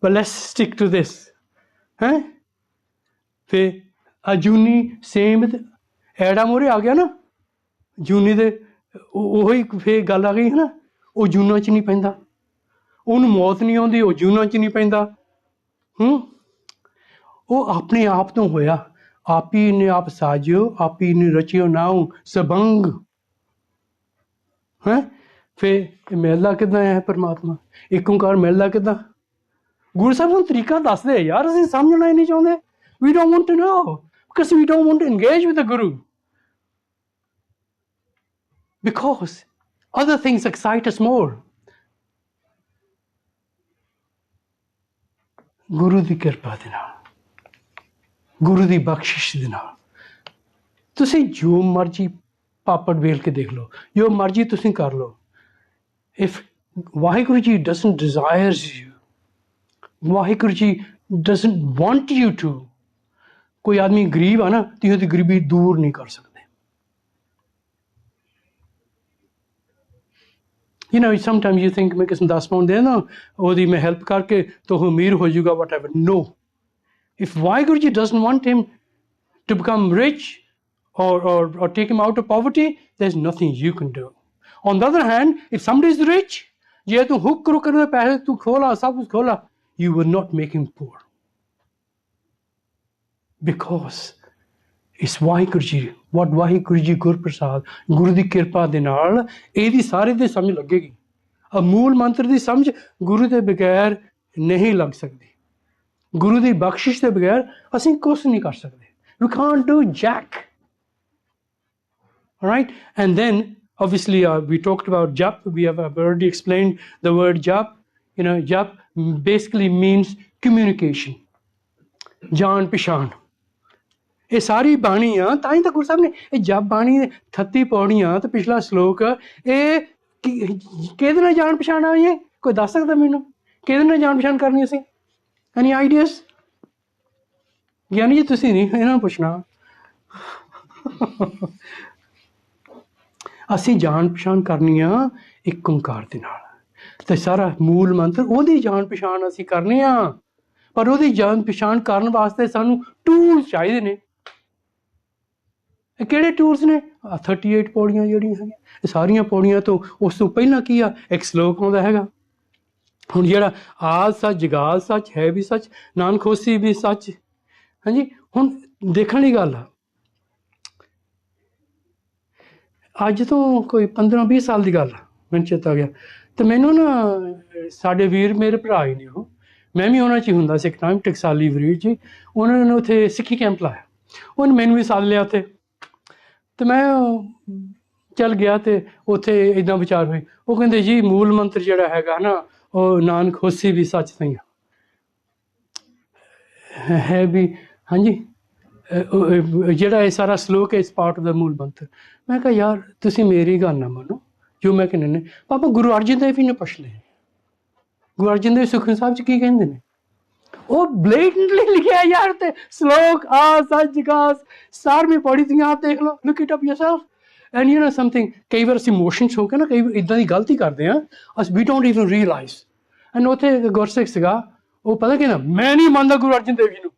But let's stick to this. ਹੈਂ? ਫਿਰ ਜੂਨੀ ਸੇਮ ਐੜਾ ਮੂਹਰੇ ਆ ਗਿਆ ਨਾ, ਜੂਨੀ ਦੇ ਉਹੀ ਫਿਰ ਗੱਲ ਆ ਗਈ ਹੈ ਨਾ, ਉਹ ਜੂਨਾਂ 'ਚ ਨਹੀਂ ਪੈਂਦਾ, ਉਹਨੂੰ ਮੌਤ ਨਹੀਂ ਆਉਂਦੀ, ਉਹ ਜੂਨਾਂ 'ਚ ਨਹੀਂ ਪੈਂਦਾ। ਉਹ ਆਪਣੇ ਆਪ ਤੋਂ ਹੋਇਆ। ਆਪੀ ਨੇ ਆਪ ਸਾਜਿਓ, ਆਪੀ ਨੇ ਰਚਿਓ ਨਾਉ ਸਬੰਗ। ਹੈਂ? ਫਿਰ ਮਿਲਦਾ ਕਿੱਦਾਂ ਹੈ ਪਰਮਾਤਮਾ? ਇੱਕ ਓਂਕਾਰ ਮਿਲਦਾ ਕਿੱਦਾਂ? ਗੁਰੂ ਸਾਹਿਬ ਨੂੰ ਤਰੀਕਾ ਦੱਸਦੇ ਯਾਰ, ਅਸੀਂ ਸਮਝਣਾ ਹੀ ਨਹੀਂ ਚਾਹੁੰਦੇ। We don't want to know because we don't want to engage with the Guru, because other things excite us more. ਗੁਰੂ ਦੀ ਕਿਰਪਾ ਦੇ ਨਾਲ, ਗੁਰੂ ਦੀ ਬਖਸ਼ਿਸ਼ ਦੇ ਨਾਲ ਤੁਸੀਂ ਜੋ ਮਰਜ਼ੀ ਪਾਪੜ ਵੇਲ ਕੇ ਦੇਖ ਲਓ, ਜੋ ਮਰਜ਼ੀ ਤੁਸੀਂ ਕਰ ਲਓ। If Waheguru ji doesn't desires you, Waheguru ji doesn't want you to, ਕੋਈ ਆਦਮੀ ਗਰੀਬ ਆ ਨਾ, ਤੁਸੀਂ ਉਹਦੀ ਗਰੀਬੀ ਦੂਰ ਨਹੀਂ ਕਰ ਸਕਦੇ। You know, sometimes you think ਮੈਂ ਕਿਸੇ ਨੂੰ 10 ਪਾਉਂਡ ਦੇ ਨਾ, ਉਹਦੀ ਮੈਂ ਹੈਲਪ ਕਰਕੇ ਤਾਂ ਉਹ ਅਮੀਰ ਹੋ ਜਾਊਗਾ, whatever. No. If Waheguru ji doesn't want him to become rich or take him out of poverty, there's nothing you can do. On the other hand, if somebody is rich, ਜੇ ਤੂੰ ਹੁੱਕ ਕਰੋ ਦੇ ਪੈਸੇ ਤੂੰ ਖੋਲਾ, ਸਭ ਕੁਛ ਖੋਲਾ, you will not make him poor. Because ਇਸ ਵਾਹਿਗੁਰੂ ਜੀ, ਵਾਹਿਗੁਰੂ ਜੀ ਗੁਰਪ੍ਰਸਾਦ, ਗੁਰੂ ਦੀ ਕਿਰਪਾ ਦੇ ਨਾਲ ਇਹਦੀ ਸਾਰੇ ਦੀ ਸਮਝ ਲੱਗੇਗੀ। ਮੂਲ ਮੰਤਰ ਦੀ ਸਮਝ ਗੁਰੂ ਦੇ ਬਗੈਰ ਨਹੀਂ ਲੱਗ ਸਕਦੀ। ਗੁਰੂ ਦੀ ਬਖਸ਼ਿਸ਼ ਦੇ ਬਗੈਰ ਅਸੀਂ ਕੁਛ ਨਹੀਂ ਕਰ ਸਕਦੇ। We can't do jack. All right? And then obviously we talked about jap. We have already explained the word jap. You know, jap basically means communication. ਜਾਣ ਪਛਾਣ। ਇਹ ਸਾਰੀ ਬਾਣੀ ਆ, ਤਾਂ ਹੀ ਤਾਂ ਗੁਰੂ ਸਾਹਿਬ ਨੇ ਇਹ ਜਪ ਬਾਣੀ 38 ਪੌੜੀਆਂ ਤੇ ਪਿਛਲਾ ਸ਼ਲੋਕ, ਇਹ ਕਿਹਦੇ ਨਾਲ ਜਾਣ ਪਛਾਣ ਆਈ ਹੈ? ਕੋਈ ਦੱਸ ਸਕਦਾ ਮੈਨੂੰ ਕਿਹਦੇ ਨਾਲ ਜਾਣ ਪਛਾਣ ਕਰਨੀ ਅਸੀਂ? ਐਨੀ ਆਈਡੀਆਸ? ਗਿਆਨੀ ਜੀ ਤੁਸੀਂ ਨਹੀਂ, ਇਹਨਾਂ ਨੂੰ ਪੁੱਛਣਾ। ਅਸੀਂ ਜਾਣ ਪਛਾਣ ਕਰਨੀ ਆ ਇੱਕ ਓਂਕਾਰ ਦੇ ਨਾਲ, ਤੇ ਸਾਰਾ ਮੂਲ ਮੰਤਰ ਉਹਦੀ ਜਾਣ ਪਛਾਣ ਅਸੀਂ ਕਰਨੀ ਆ। ਪਰ ਉਹਦੀ ਜਾਣ ਪਛਾਣ ਕਰਨ ਵਾਸਤੇ ਸਾਨੂੰ ਟੂਲ ਚਾਹੀਦੇ ਨੇ। ਇਹ ਕਿਹੜੇ ਟੂਲਸ ਨੇ? 38 ਪੌੜੀਆਂ ਜਿਹੜੀਆਂ ਹੈਗੀਆਂ, ਇਹ ਸਾਰੀਆਂ ਪੌੜੀਆਂ ਤੋਂ ਉਸ ਤੋਂ ਪਹਿਲਾਂ ਕੀ ਆ? ਇੱਕ ਸ਼ਲੋਕ ਆਉਂਦਾ ਹੈਗਾ। ਹੁਣ ਜਿਹੜਾ ਆਦ ਸੱਚ, ਜਗਾਦ ਸੱਚ, ਹੈ ਵੀ ਸੱਚ, ਨਾਨਕ ਹੋਸੀ ਵੀ ਸੱਚ। ਹਾਂਜੀ, ਹੁਣ ਦੇਖਣ ਦੀ ਗੱਲ ਆ, ਅੱਜ ਤੋਂ ਕੋਈ 15-20 ਸਾਲ ਦੀ ਗੱਲ ਆ, ਮੈਨੂੰ ਚੇਤਾ ਗਿਆ। ਤੇ ਮੈਨੂੰ ਨਾ ਸਾਡੇ ਵੀਰ ਮੇਰੇ ਭਰਾ ਹੀ ਨੇ, ਉਹ ਮੈਂ ਵੀ ਉਹਨਾਂ 'ਚ ਹੀ ਹੁੰਦਾ ਸੀ ਇੱਕ ਟਾਈਮ, ਟਕਸਾਲੀ ਵੀਰ ਜੀ, ਉਹਨਾਂ ਨੇ ਉੱਥੇ ਸਿੱਖੀ ਕੈਂਪ ਲਾਇਆ। ਉਹਨੇ ਮੈਨੂੰ ਵੀ ਸੱਦ ਲਿਆ ਉੱਥੇ, ਤੇ ਮੈਂ ਚੱਲ ਗਿਆ। ਅਤੇ ਉੱਥੇ ਇੱਦਾਂ ਵਿਚਾਰ ਹੋਈ, ਉਹ ਕਹਿੰਦੇ ਜੀ ਮੂਲ ਮੰਤਰ ਜਿਹੜਾ ਹੈਗਾ ਨਾ, ਉਹ ਨਾਨਕ ਹੋਸੀ ਵੀ ਸੱਚ ਸਹੀ ਹੈ ਵੀ। ਹਾਂਜੀ, ਜਿਹੜਾ ਇਹ ਸਾਰਾ ਸ਼ਲੋਕ ਹੈ ਇਸ ਪਾਰਟ ਦਾ ਮੂਲ ਮੰਤਰ। ਮੈਂ ਕਿਹਾ ਯਾਰ ਤੁਸੀਂ ਮੇਰੀ ਗੱਲ ਨਾ ਮੰਨੋ, ਜੋ ਮੈਂ ਕਹਿੰਦੇ ਨੇ ਪਾਪਾ ਗੁਰੂ ਅਰਜਨ ਦੇਵ ਜੀ ਨੇ ਪੁੱਛ ਲਏ। ਗੁਰੂ ਅਰਜਨ ਦੇਵ ਸੁਖਮਨੀ ਸਾਹਿਬ 'ਚ ਕੀ ਕਹਿੰਦੇ ਨੇ? ਉਹ ਬਲੇਟੈਂਟਲੀ ਲਿਖਿਆ ਯਾਰ, ਤੇ ਸ਼ਲੋਕ ਆ ਸੱਚ ਗਾਸ ਸਾਰਵੀਂ ਪੌੜੀ ਤੁਸੀਂ ਆਪ ਦੇਖ ਲਓ, look it up yourself. And you know something, ਕਈ ਵਾਰ ਅਸੀਂ ਇਮੋਸ਼ਨਸ ਹੋ ਕੇ ਨਾ ਕਈ ਵਾਰ ਇੱਦਾਂ ਦੀ ਗਲਤੀ ਕਰਦੇ ਹਾਂ, ਅਸੀਂ ਵੀ ਡੋਂਟ ਈਵਨ ਰੀਅਲਾਈਜ਼। ਐਂਡ ਉੱਥੇ ਗੁਰਸਿੱਖ ਸੀਗਾ, ਉਹ ਪਤਾ ਕਹਿੰਦਾ ਮੈਂ ਨਹੀਂ ਮੰਨਦਾ ਗੁਰੂ ਅਰਜਨ ਦੇਵ ਜੀ ਨੂੰ।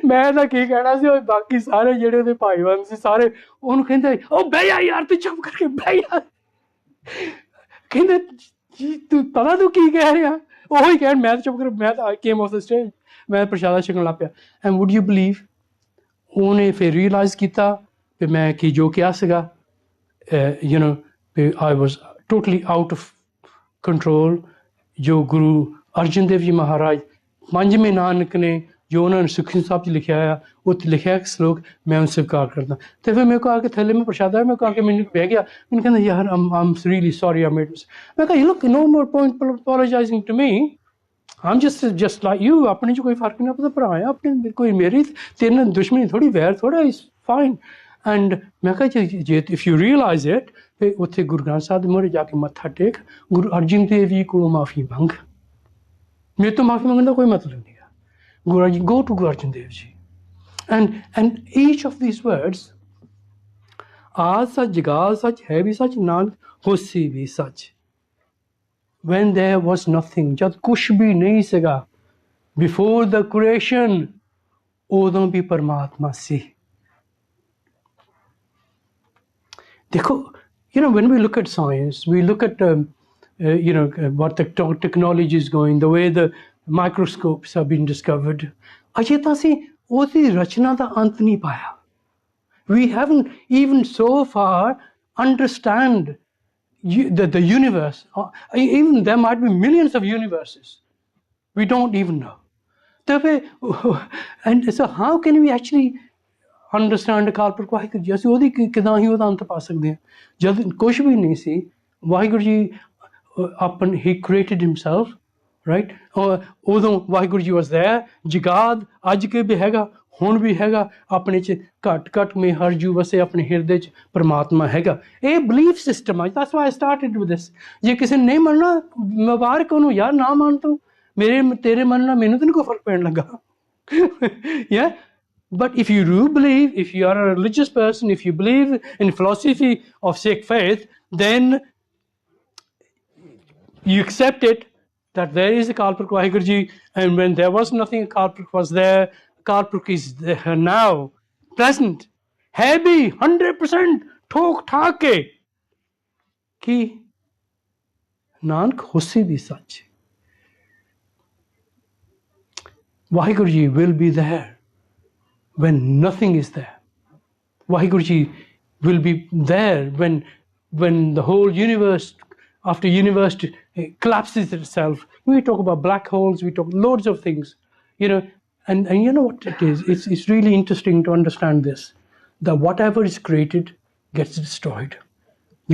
ਮੈਂ ਤਾਂ ਕੀ ਕਹਿਣਾ ਸੀ, ਉਹ ਬਾਕੀ ਸਾਰੇ ਜਿਹੜੇ ਉਹਦੇ ਭਾਈਵਾਨ ਸੀ ਸਾਰੇ ਉਹਨੂੰ ਕਹਿੰਦੇ ਉਹ ਬਹਿ ਜਾ ਯਾਰ, ਤੂੰ ਚੁੱਪ ਕਰਕੇ ਬਹਿ ਜਾ। ਕਹਿੰਦੇ ਜੀ ਤੂੰ ਪਤਾ ਤੂੰ ਕੀ ਕਹਿ ਰਿਹਾ? ਉਹੀ ਕਹਿਣ, ਮੈਂ ਤਾਂ ਚੁੱਪ ਕਰ, ਮੈਂ ਤਾਂ ਕੇਮ ਆਫ ਦ ਸਟੇਜ, ਮੈਂ ਪ੍ਰਸ਼ਾਦਾ ਛਕਣ ਲੱਗ ਪਿਆ। ਐਂਡ ਵੁੱਡ ਯੂ ਬਿਲੀਵ ਉਹਨੇ ਫਿਰ ਰਿਅਲਾਈਜ਼ ਕੀਤਾ ਕਿ ਮੈਂ ਕਿ ਜੋ ਕਿਹਾ ਸੀਗਾ you know I was totally out of control। ਜੋ ਗੁਰੂ ਅਰਜਨ ਦੇਵ ਜੀ ਮਹਾਰਾਜ ਪੰਜਵੇਂ ਨਾਨਕ ਨੇ ਜੋ ਉਹਨਾਂ ਨੇ ਸੁਖਮਨੀ ਸਾਹਿਬ 'ਚ ਲਿਖਿਆ ਆ ਉੱਥੇ ਲਿਖਿਆ ਇੱਕ ਸਲੋਕ ਮੈਂ ਉਹ ਸਵੀਕਾਰ ਕਰਦਾ। ਅਤੇ ਫਿਰ ਮੇਰੇ ਕੋਲ ਆ ਕੇ ਥੱਲੇ ਮੈਂ ਪ੍ਰਸ਼ਾਦਾ ਮੇਰੇ ਕੋਲ ਆ ਕੇ ਮੈਨੂੰ ਬਹਿ ਗਿਆ ਮੈਨੂੰ ਕਹਿੰਦਾ ਯਾਰ I'm really sorry I made ਮੈਂ ਕਿਹਾ look no more point apologizing to me I'm just like you ਆਪਣੇ 'ਚ ਕੋਈ ਫਰਕ ਨਹੀਂ ਆਪਣਾ ਭਰਾ ਆ ਆਪਣੇ ਕੋਈ ਮੇਰੀ ਤੇਰੇ ਨਾਲ ਦੁਸ਼ਮਣੀ ਥੋੜ੍ਹੀ ਵੈਰ ਥੋੜ੍ਹਾ is fine and ਮੈਂ ਕਿਹਾ ਜੇ if you realize it ਫਿਰ ਉੱਥੇ ਗੁਰੂ ਗ੍ਰੰਥ ਸਾਹਿਬ ਦੇ ਮੂਹਰੇ ਜਾ ਕੇ ਮੱਥਾ ਟੇਕ ਗੁਰੂ ਅਰਜਨ ਦੇਵ ਜੀ ਕੋਲੋਂ ਮਾਫੀ ਮੰਗ ਮੇਰੇ ਤੋਂ ਮਾਫੀ ਮੰਗਣ ਦਾ ਕੋਈ ਮਤਲਬ ਨਹੀਂ ਗਾ Guru Arjan, go to Guru Arjan Dev Ji and each of these words aad sach jagal sach hai bhi sach nanak hosi bhi sach when there was nothing jad kuch bhi nahi siga before the creation odon bhi parmatma si dekho you know when we look at science we look at you know what the technology is going the way the microscopes have been discovered ਅਜੇ ਤਾਂ ਅਸੀਂ ਉਹਦੀ ਰਚਨਾ ਦਾ ਅੰਤ ਨਹੀਂ ਪਾਇਆ we haven't even so far understand the universe even there might be millions of universes we don't even know and so how can we actually understand Akal Purakh Waheguru ji ਅਸੀਂ ਉਹਦੀ ਕਿੱਦਾਂ ਹੀ ਉਹਦਾ ਅੰਤ ਪਾ ਸਕਦੇ ਹਾਂ ਜਦ ਕੁਛ ਵੀ ਨਹੀਂ ਸੀ ਵਾਹਿਗੁਰੂ ਜੀ ਆਪਨ he created himself right ਉਦੋਂ ਵਾਹਿਗੁਰੂ ਜੀ was there ਜਗਾਦ ਅੱਜ ਕੇ ਵੀ ਹੈਗਾ ਹੁਣ ਵੀ ਹੈਗਾ ਆਪਣੇ 'ਚ ਘੱਟ ਘੱਟ ਮੇ ਹਰ ਜੂ ਵਸੇ ਆਪਣੇ ਹਿਰਦੇ 'ਚ ਪਰਮਾਤਮਾ ਹੈਗਾ ਇਹ ਬਲੀਫ ਸਿਸਟਮ ਹੈ that's why I started with this ਜੇ ਕਿਸੇ ਨੇ ਨਹੀਂ ਮੰਨਣਾ ਮੁਬਾਰਕ ਉਹਨੂੰ ਯਾਰ ਨਾ ਮੰਨ ਤੂੰ ਮੇਰੇ ਤੇਰੇ ਮੰਨਣਾ ਮੈਨੂੰ ਤਾਂ ਨਹੀਂ ਕੋਈ ਫਰਕ ਪੈਣ ਲੱਗਾ yeah but if you do believe if you are a religious person if you believe in philosophy of Sikh faith then you accept it that there is a Akal Purkh Vaheguru Ji and when there was nothing Akal Purkh was there Akal Purkh is there now present है भी 100% ठोक ठाक के कि नानक होसी भी सच Vaheguru Ji will be there when nothing is there Vaheguru Ji will be there when the whole universe after universe collapses itself we talk about black holes we talk loads of things you know and you know what it is it's really interesting to understand this that whatever is created gets destroyed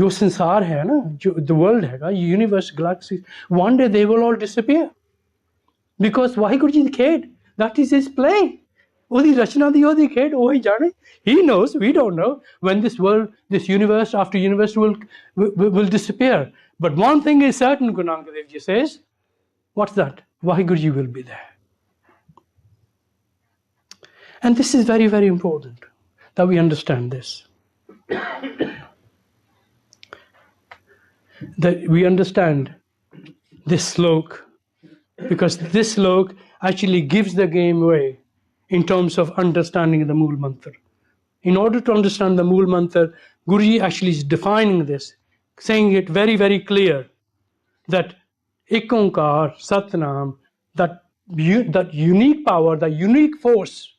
jo sansar hai na jo the world hai universe galaxies one day they will all disappear because Vaheguru Ji khed that is his play ਉਹਦੀ ਰਚਨਾ ਦੀ ਉਹਦੀ ਖੇਡ ਉਹੀ ਜਾਣੇ he knows we don't know when this world this universe after universe will disappear but one thing is certain Guru Nanak Dev Ji says what's that Vaheguru Ji will be there and this is very very important that we understand this that we understand this slok because this slok actually gives the game away in terms of understanding the Mool Mantra. In order to understand the Mool Mantra, Guruji actually is defining this, saying it very, very clear that Ik Onkar, Satnam, that unique power, that unique force,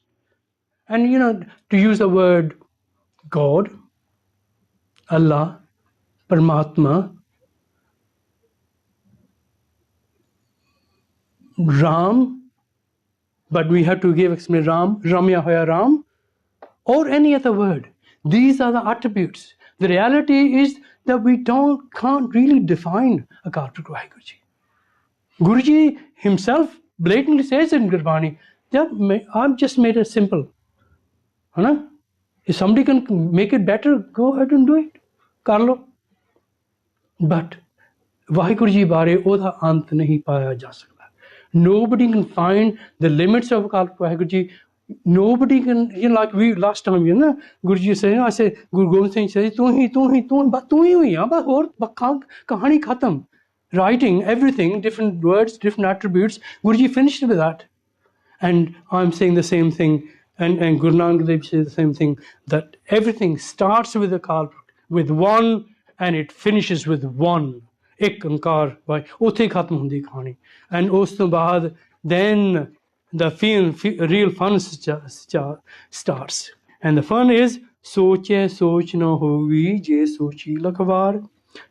and you know, to use the word God, Allah, Paramatma, Ram, but we have to give explanation Ramya Hoya Ram or any other word. These are the attributes. The reality is that we can't really define Akal Purkh Vaheguru Ji. Guruji himself blatantly says in Gurbani, I've just made it simple. If somebody can make it better, go ahead and do it. Karlo. But Vaheguru Ji bare odha ant nahi paya ja sakta. Nobody can find the limits of Akal Purkh Vaheguru Ji. Nobody can, you know, like we last time, you know, Guruji said, I say, Guru Gobind Singh says, tu hi, but tu hi hui, but aur kahani khatam. Writing everything, different words, different attributes. Guruji finished with that. And I'm saying the same thing, and Guru Nanak Dev Ji says the same thing, that everything starts with Akal Purkh, with one, and it finishes with one. ਇੱਕ ਓਂਕਾਰ ਵਾਹਿ ਉੱਥੇ ਖਤਮ ਹੁੰਦੀ ਕਹਾਣੀ and ਉਸ ਤੋਂ ਬਾਅਦ then the real fun starts. And the fun is soche soch na hovi, je sochi lakhwar,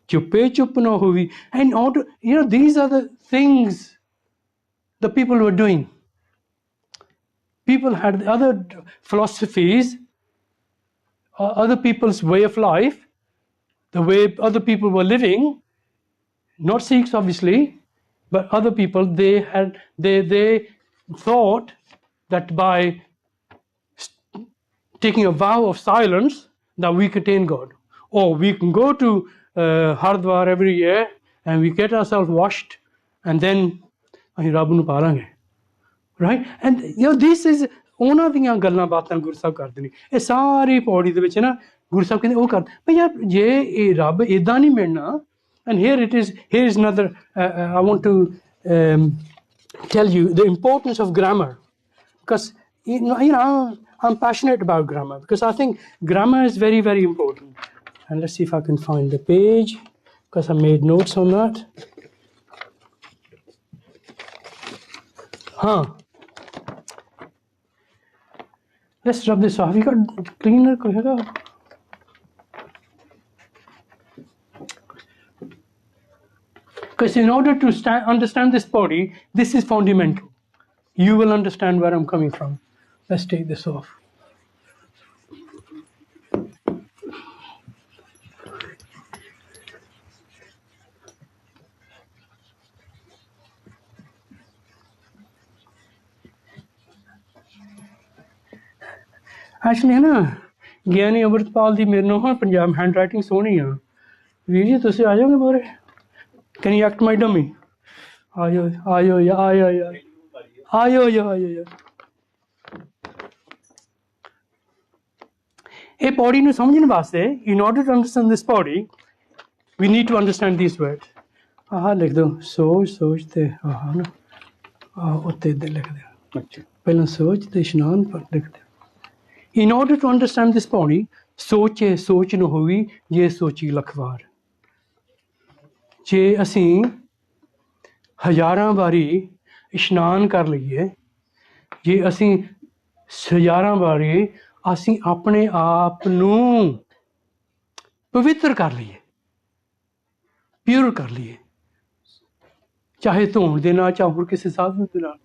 chuppe chup na hovi. And these are the things the people were doing. People had other philosophies, other people's way of life, the way other people were living, not Sikhs obviously, but other people, they thought that by taking a vow of silence that we could attain God. Or we can go to Hardwar every year and we get ourselves washed and then ਅਸੀਂ ਰੱਬ ਨੂੰ ਪਾ ਲਾਂਗੇ, right? And this is ਉਹਨਾਂ ਦੀਆਂ ਗੱਲਾਂ ਬਾਤਾਂ ਗੁਰੂ ਸਾਹਿਬ ਕਰਦੇ ਨੇ। ਇਹ ਸਾਰੀ ਪੌੜੀ ਦੇ ਵਿੱਚ ਨਾ ਗੁਰੂ ਸਾਹਿਬ ਕਹਿੰਦੇ ਉਹ ਕਰਦੇ ਭਈ ਯਾਰ ਜੇ ਇਹ ਰੱਬ ਇਦਾਂ ਨਹੀਂ ਮਿਲਣਾ। And here is another I want to tell you the importance of grammar, because I'm passionate about grammar, because I think grammar is very, very important. And let's see if I can find the page, because I made notes on that. Let's rub this off. You got cleaner? Because in order to understand this body, this is fundamental. You will understand where I'm coming from. Let's take this off. Actually, ਗਿਆਨੀ ਅੰਮ੍ਰਿਤਪਾਲ ਦੀ ਮੇਰੇ ਨਾਲ Punjab handwriting ਸੋਹਣੀ ਆ। ਵੀਰ ਜੀ ਤੁਸੀਂ ਆ ਜਾਓਗੇ ਮੋਰੇ? Can you act my dummy? Ayo. A body nu samjhne vaste, in order to understand this body, we need to understand these words. Likh do, soch te na, utte de likh de. Pehla soch te ishnan par likh de. In order to understand this body, soch no hovi, ye sochi lakhwar. ਜੇ ਅਸੀਂ ਹਜ਼ਾਰਾਂ ਵਾਰੀ ਇਸ਼ਨਾਨ ਕਰ ਲਈਏ, ਜੇ ਅਸੀਂ ਹਜ਼ਾਰਾਂ ਵਾਰੀ ਅਸੀਂ ਆਪਣੇ ਆਪ ਨੂੰ ਪਵਿੱਤਰ ਕਰ ਲਈਏ, ਪਿਓਰ ਕਰ ਲਈਏ, ਚਾਹੇ ਧੋਣ ਦੇ ਨਾਲ, ਚਾਹੇ ਹੋਰ ਕਿਸੇ ਸਾਧਨ ਦੇ ਨਾਲ,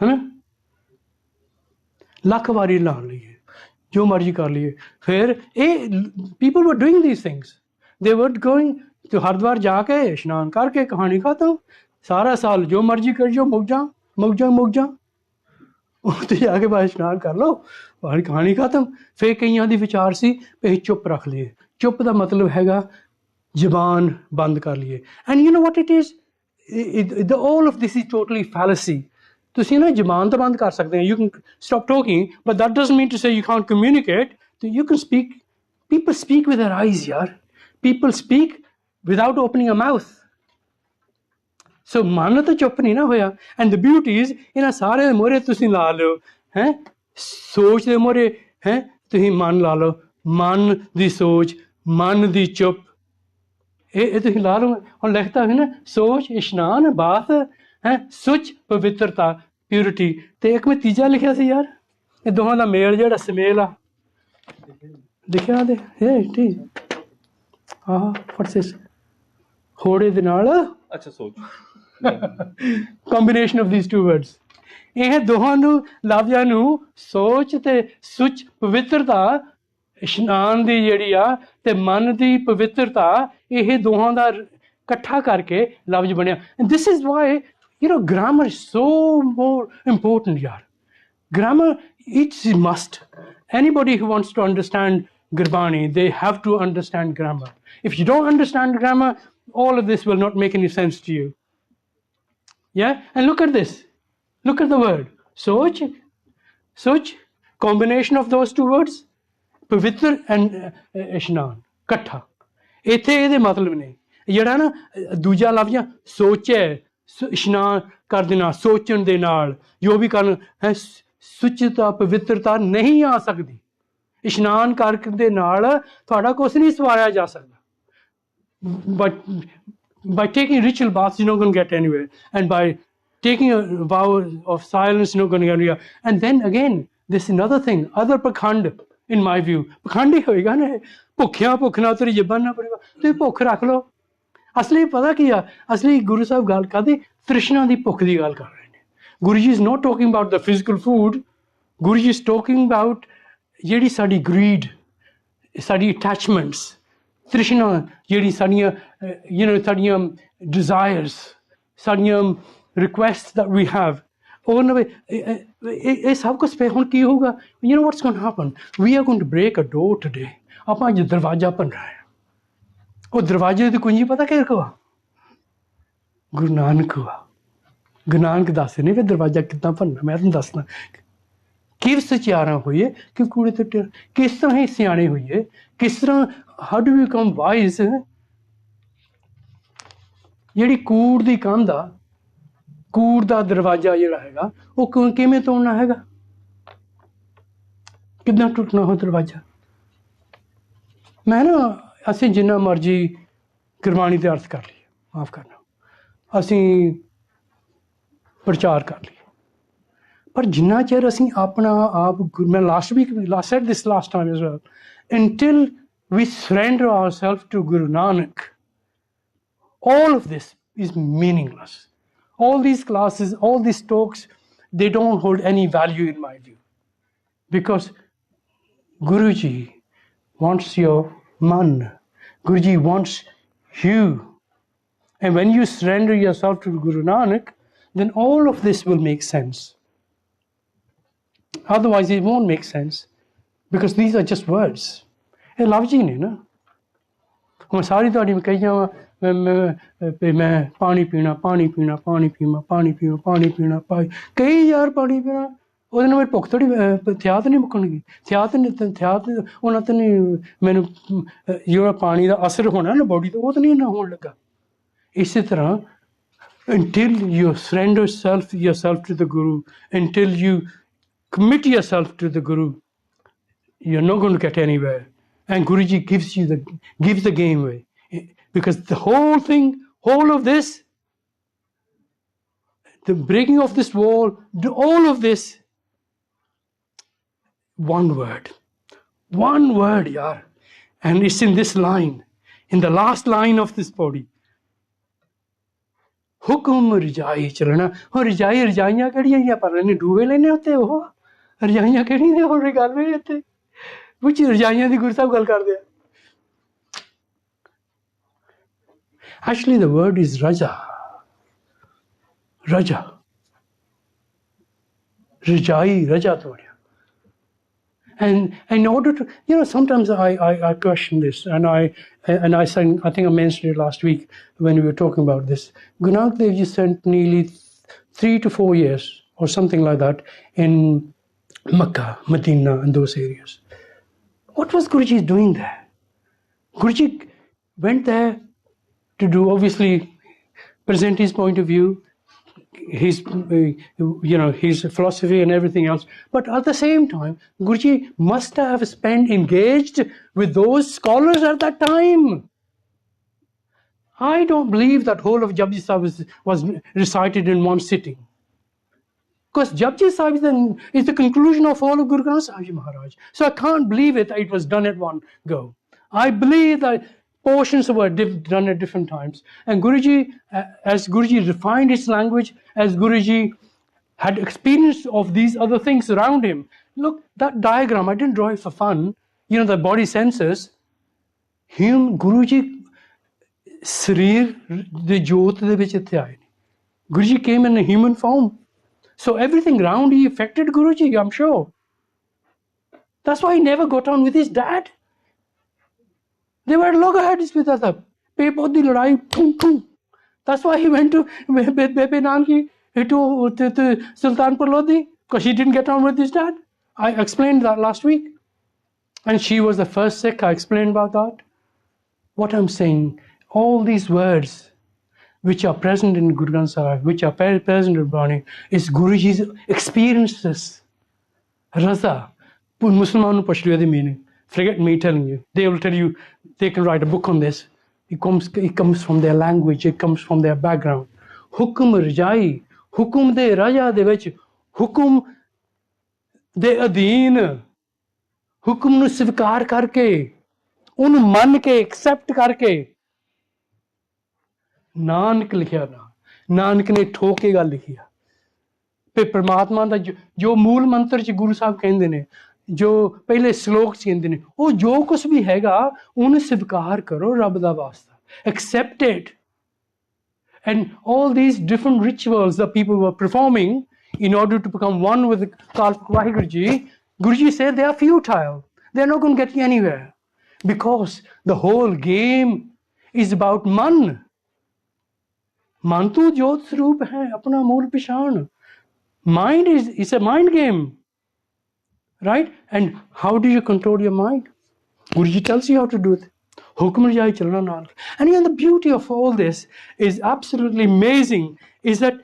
ਹੈ ਨਾ, ਲੱਖ ਵਾਰੀ ਲਾ ਲਈਏ, ਜੋ ਮਰਜ਼ੀ ਕਰ ਲਈਏ, ਫਿਰ ਇਹ people were doing these things. They were going तो हरिद्वार जाके स्नान करके कहानी खत्म, सारा साल जो मर्जी कर जो मौजा उत्थे जाके बाद स्नान कर लो, बाहर कहानी खत्म। फिर कईयां दी विचार सी भी चुप रख लिए। चुप का मतलब हैगा जबान बंद कर लिए। And you know what it is, all of this is totally fallacy. ਤੁਸੀਂ ਨਾ ਜ਼ਬਾਨ ਤਾਂ ਬੰਦ ਕਰ ਸਕਦੇ ਹੋ, you can stop talking, but that doesn't mean to say you can't communicate. You can speak. People speak with their eyes, yaar. People speak without opening a mouth. So ਮਨ ਤਾਂ ਚੁੱਪ ਨਹੀਂ ਨਾ ਹੋਇਆ। ਐਂਡ ਦ ਬਿਊਟੀ ਇਜ਼ ਇਹਨਾਂ ਸਾਰੇ ਮੋਹਰੇ ਤੁਸੀਂ ਲਾ ਲਓ, ਹੈਂ, ਸੋਚ ਦੇ ਮੋਹਰੇ ਹੈਂ ਤੁਸੀਂ ਮਨ ਲਾ ਲਓ, ਮਨ ਦੀ ਸੋਚ, ਮਨ ਦੀ ਚੁੱਪ, ਇਹ ਤੁਸੀਂ ਲਾ ਲਓ। ਹੁਣ ਲਿਖਤਾ ਹੋਇਆ ਨਾ ਸੋਚ ਇਸ਼ਨਾਨ ਬਾਤ ਹੈ, ਸੁਚ ਪਵਿੱਤਰਤਾ ਪਿਓਰਿਟੀ, ਤੇ ਇੱਕ ਮੈਂ ਤੀਜਾ ਲਿਖਿਆ ਸੀ ਯਾਰ, ਇਹ ਦੋਵਾਂ ਦਾ ਮੇਲ ਜਿਹੜਾ ਸਮੇਲ ਆ ਲਿਖਿਆ ਦੇ ਠੀਕ ਫਰਸਿਸ ਹੋੜੇ ਦੇ ਨਾਲ, ਅੱਛਾ ਸੋਚ combination of these two words. ਇਹ ਦੋਹਾਂ ਨੂੰ ਲਫ਼ਜ਼ਾਂ ਨੂੰ ਸੋਚ ਤੇ ਸੁਚ ਪਵਿੱਤਰਤਾ, ਇਸ਼ਨਾਨ ਦੀ ਜਿਹੜੀ ਆ ਤੇ ਮਨ ਦੀ ਪਵਿੱਤਰਤਾ, ਇਹ ਦੋਹਾਂ ਦਾ ਇਕੱਠਾ ਕਰਕੇ ਲਫ਼ਜ਼ ਬਣਿਆ। And this is why grammar is so more important, yaar. Grammar, it's a must. Anybody who wants to understand Gurbani, they have to understand grammar. If you don't understand grammar, all of this will not make any sense to you. Yeah? And look at this. Look at the word. Soch, combination of those two words, pavitr and ishnan, katha. ਇੱਥੇ ਇਹਦੇ ਮਤਲਬ ਨੇ ਜਿਹੜਾ ਨਾ ਦੂਜਾ ਲਫ਼ਜ਼ ਸੋਚੇ, ਇਸ਼ਨਾਨ ਕਰ ਦੇਣਾ, ਸੋਚਣ ਦੇ ਨਾਲ ਜੋ ਵੀ ਕਰਨ ਹੈ, ਸੁਚਤਾ ਪਵਿੱਤਰਤਾ ਨਹੀਂ ਆ ਸਕਦੀ। ਇਸ਼ਨਾਨ ਕਰਨ ਦੇ ਨਾਲ ਤੁਹਾਡਾ ਕੁਛ ਨਹੀਂ ਸਵਾਰਿਆ ਜਾ ਸਕਦਾ। But by taking ritual baths, you're not going to get anywhere. And by taking a vow of silence, not going to get. And then again, this another thing, other pakhand, in my view. Pakhand hi hoega na, bhukhya bhukhna teri jabban na padega. Tu bhukh rakh lo. Asli pata ki hai? Asli Guru Sahib gal kade trishna di bhukh di gal kar rahe ne. Guruji is not talking about the physical food. Guruji is talking about ਜਿਹੜੀ ਸਾਡੀ greed, ਸਾਡੀ attachments, ਤ੍ਰਿਸ਼ਨਾ ਜਿਹੜੀ ਸਾਡੀਆਂ ਸਾਡੀਆਂ desires, ਸਾਡੀਆਂ requests that we have, ਉਹ ਇਹ ਸਭ ਕੁਝ ਪੇ ਹੁਣ ਕੀ ਹੋਊਗਾ? You know what's going to happen? We are going to break a door today. ਆਪਾਂ ਅੱਜ ਦਰਵਾਜ਼ਾ ਭੰਨ ਰਹੇ ਹਾਂ। ਉਹ ਦਰਵਾਜ਼ੇ ਦੀ ਕੁੰਜੀ ਪਤਾ ਕਿਹਦੇ ਕੋਲ ਆ? ਗੁਰੂ ਨਾਨਕ ਕੋਲ ਆ। ਗੁਰੂ ਨਾਨਕ ਦੱਸਦੇ ਨੇ ਕਿ ਦਰਵਾਜ਼ਾ ਕਿੱਦਾਂ ਭੰਨਣਾ। ਮੈਂ ਤੁਹਾਨੂੰ ਦੱਸਣਾ ਕਿਵੇਂ ਸਚਿਆਰਾਂ ਹੋਈਏ ਕਿ ਕੂੜੇ ਤੋਂ ਕਿਸ ਤਰ੍ਹਾਂ ਹੀ ਸਿਆਣੇ ਹੋਈਏ, ਕਿਸ ਤਰ੍ਹਾਂ how do you come wise. ਜਿਹੜੀ ਕੂੜ ਦੀ ਕੰਧ ਆ, ਕੂੜ ਦਾ ਦਰਵਾਜ਼ਾ ਜਿਹੜਾ ਹੈਗਾ ਉਹ ਕਿਵੇਂ ਤੋੜਨਾ ਹੈਗਾ, ਕਿੱਦਾਂ ਟੁੱਟਣਾ ਉਹ ਦਰਵਾਜ਼ਾ। ਮੈਂ ਨਾ ਅਸੀਂ ਜਿੰਨਾ ਮਰਜ਼ੀ ਗੁਰਬਾਣੀ ਦੇ ਅਰਥ ਕਰ ਲਈਏ, ਮਾਫ ਕਰਨਾ, ਅਸੀਂ ਪ੍ਰਚਾਰ ਕਰ ਲਈਏ, ਪਰ ਜਿੰਨਾ ਚਿਰ ਅਸੀਂ ਆਪਣਾ ਆਪ, ਮੈਂ last said this last time as well, until we surrender ourselves to Guru Nanak, all of this is meaningless. All these classes, all these talks, they don't hold any value in my view, because Guruji wants your man. Guruji wants you, and when you surrender yourself to Guru Nanak, then all of this will make sense. Otherwise it won't make sense, because these are just words. ਇਹ ਲਫ਼ਜ਼ ਹੀ ਨੇ ਨਾ। ਹੁਣ ਸਾਰੀ ਤੁਹਾਡੀ ਮੈਂ ਕਹੀ ਜਾਵਾਂ ਮੈਂ ਪਾਣੀ ਪੀਣਾ, ਪਾਣੀ ਪੀਣਾ, ਪਾਣੀ ਪੀਵਾਂ, ਪਾਣੀ ਪੀਵਾਂ, ਪਾਣੀ ਪੀਣਾ, ਕਈ ਯਾਰ ਪਾਣੀ ਪੀਣਾ, ਉਹਦੇ ਨਾਲ ਮੇਰੀ ਭੁੱਖ ਥੋੜ੍ਹੀ ਥਿਆਤ ਨਹੀਂ ਮੁੱਕਣਗੀ। ਥਿਆਤ ਉਹਨਾਂ ਤਾਂ ਨਹੀਂ ਮੈਨੂੰ ਜਿਹੜਾ ਪਾਣੀ ਦਾ ਅਸਰ ਹੋਣਾ ਨਾ ਬੋਡੀ 'ਤੇ, ਉਹ ਤਾਂ ਨਹੀਂ ਨਾ ਹੋਣ ਲੱਗਾ। ਇਸੇ ਤਰ੍ਹਾਂ until you surrender yourself to the Guru, until you commit yourself to the Guru, you're not going to get anywhere. And Guruji gives the game away, because the whole thing, whole of this, the breaking of this wall, all of this, one word, yaar. And it's in this line, in the last line of this body. Hukum rjai chalna. Ho rjaiyan kehdiyan par ne dube lene hote ho. ਰਜਾਈਆਂ ਕਿਹੜੀ ਨੇ ਹੋਰ ਗੱਲ ਵੀ ਇੱਥੇ ਵਿੱਚ ਰਜਾਈਆਂ ਦੀ ਗੁਰੂ ਸਾਹਿਬ ਗੱਲ ਕਰਦੇ ਆ। Actually the word is raja. Rajai, raja ਤੋੜਿਆ। And in order to, sometimes I question this, and I think I mentioned it last week when we were talking about this. Guru Nanak Dev Ji spent nearly 3 to 4 years or something like that in Makkah, Medina, and those areas. What was Guruji doing there? Guruji went there to do, obviously, present his point of view, his philosophy and everything else. But at the same time, Guruji must have engaged with those scholars at that time. I don't believe that whole of Japji Sahib was recited in one sitting. Because Japji Sahib is the conclusion of all of Guru Granth Sahib Ji Maharaj. So I can't believe it was done at one go. I believe that portions were done at different times. And Guruji, as Guruji refined his language, as Guruji had experience of these other things around him. Look, that diagram, I didn't draw it for fun. The body senses. Guruji, Sarir, the Jyot de vich itthe aaye. Guruji came in a human form. So everything around he affected Guruji, I'm sure. That's why he never got on with his dad. They were loggerheads with other. Pepod di ladai, that's why he went to Bebe Nanki, to Sultanpur Lodi, because he didn't get on with his dad. I explained that last week. And she was the first Sikh. I explained about that. What I'm saying, all these words which are present in Guru Granth Sahib, which are present in Bani, is Guruji's experiences. Raza. Musliman the meaning. Forget me telling you. They will tell you, they can write a book on this. It comes from their language, it comes from their background. Hukum rajai. ਹੁਕਮ ਦੇ ਰਾਜਾ ਦੇ ਵਿੱਚ ਹੁਕਮ ਦੇ ਅਧੀਨ ਹੁਕਮ ਨੂੰ ਸਵੀਕਾਰ ਕਰਕੇ ਉਹਨੂੰ ਮੰਨ ਕੇ ਐਕਸੈਪਟ ਕਰਕੇ ਨਾਨਕ ਲਿਖਿਆ ਨਾ ਨਾਨਕ ਨੇ ਠੋਕ ਕੇ ਗੱਲ ਲਿਖੀ ਆ ਤੇ ਪਰਮਾਤਮਾ ਦਾ ਜੋ ਮੂਲ ਮੰਤਰ ਚ ਗੁਰੂ ਸਾਹਿਬ ਕਹਿੰਦੇ ਨੇ ਜੋ ਪਹਿਲੇ ਸ਼ਲੋਕ ਚ ਕਹਿੰਦੇ ਨੇ ਉਹ ਜੋ ਕੁਛ ਵੀ ਹੈਗਾ ਉਹਨੂੰ ਸਵੀਕਾਰ ਕਰੋ ਰੱਬ ਦਾ ਵਾਸਤਾ accept it and all these different rituals that people were performing in order to become one with the Kalpak Vaheguru Ji, Guruji said they are futile. They're not going to get you anywhere because the whole game is about man. Man tu jyot swaroop hai, apna mool pishan. Mind is a mind game, right? And how do you control your mind? Guruji tells you how to do it. Hukum jai chalna naal. And the beauty of all this is absolutely amazing is that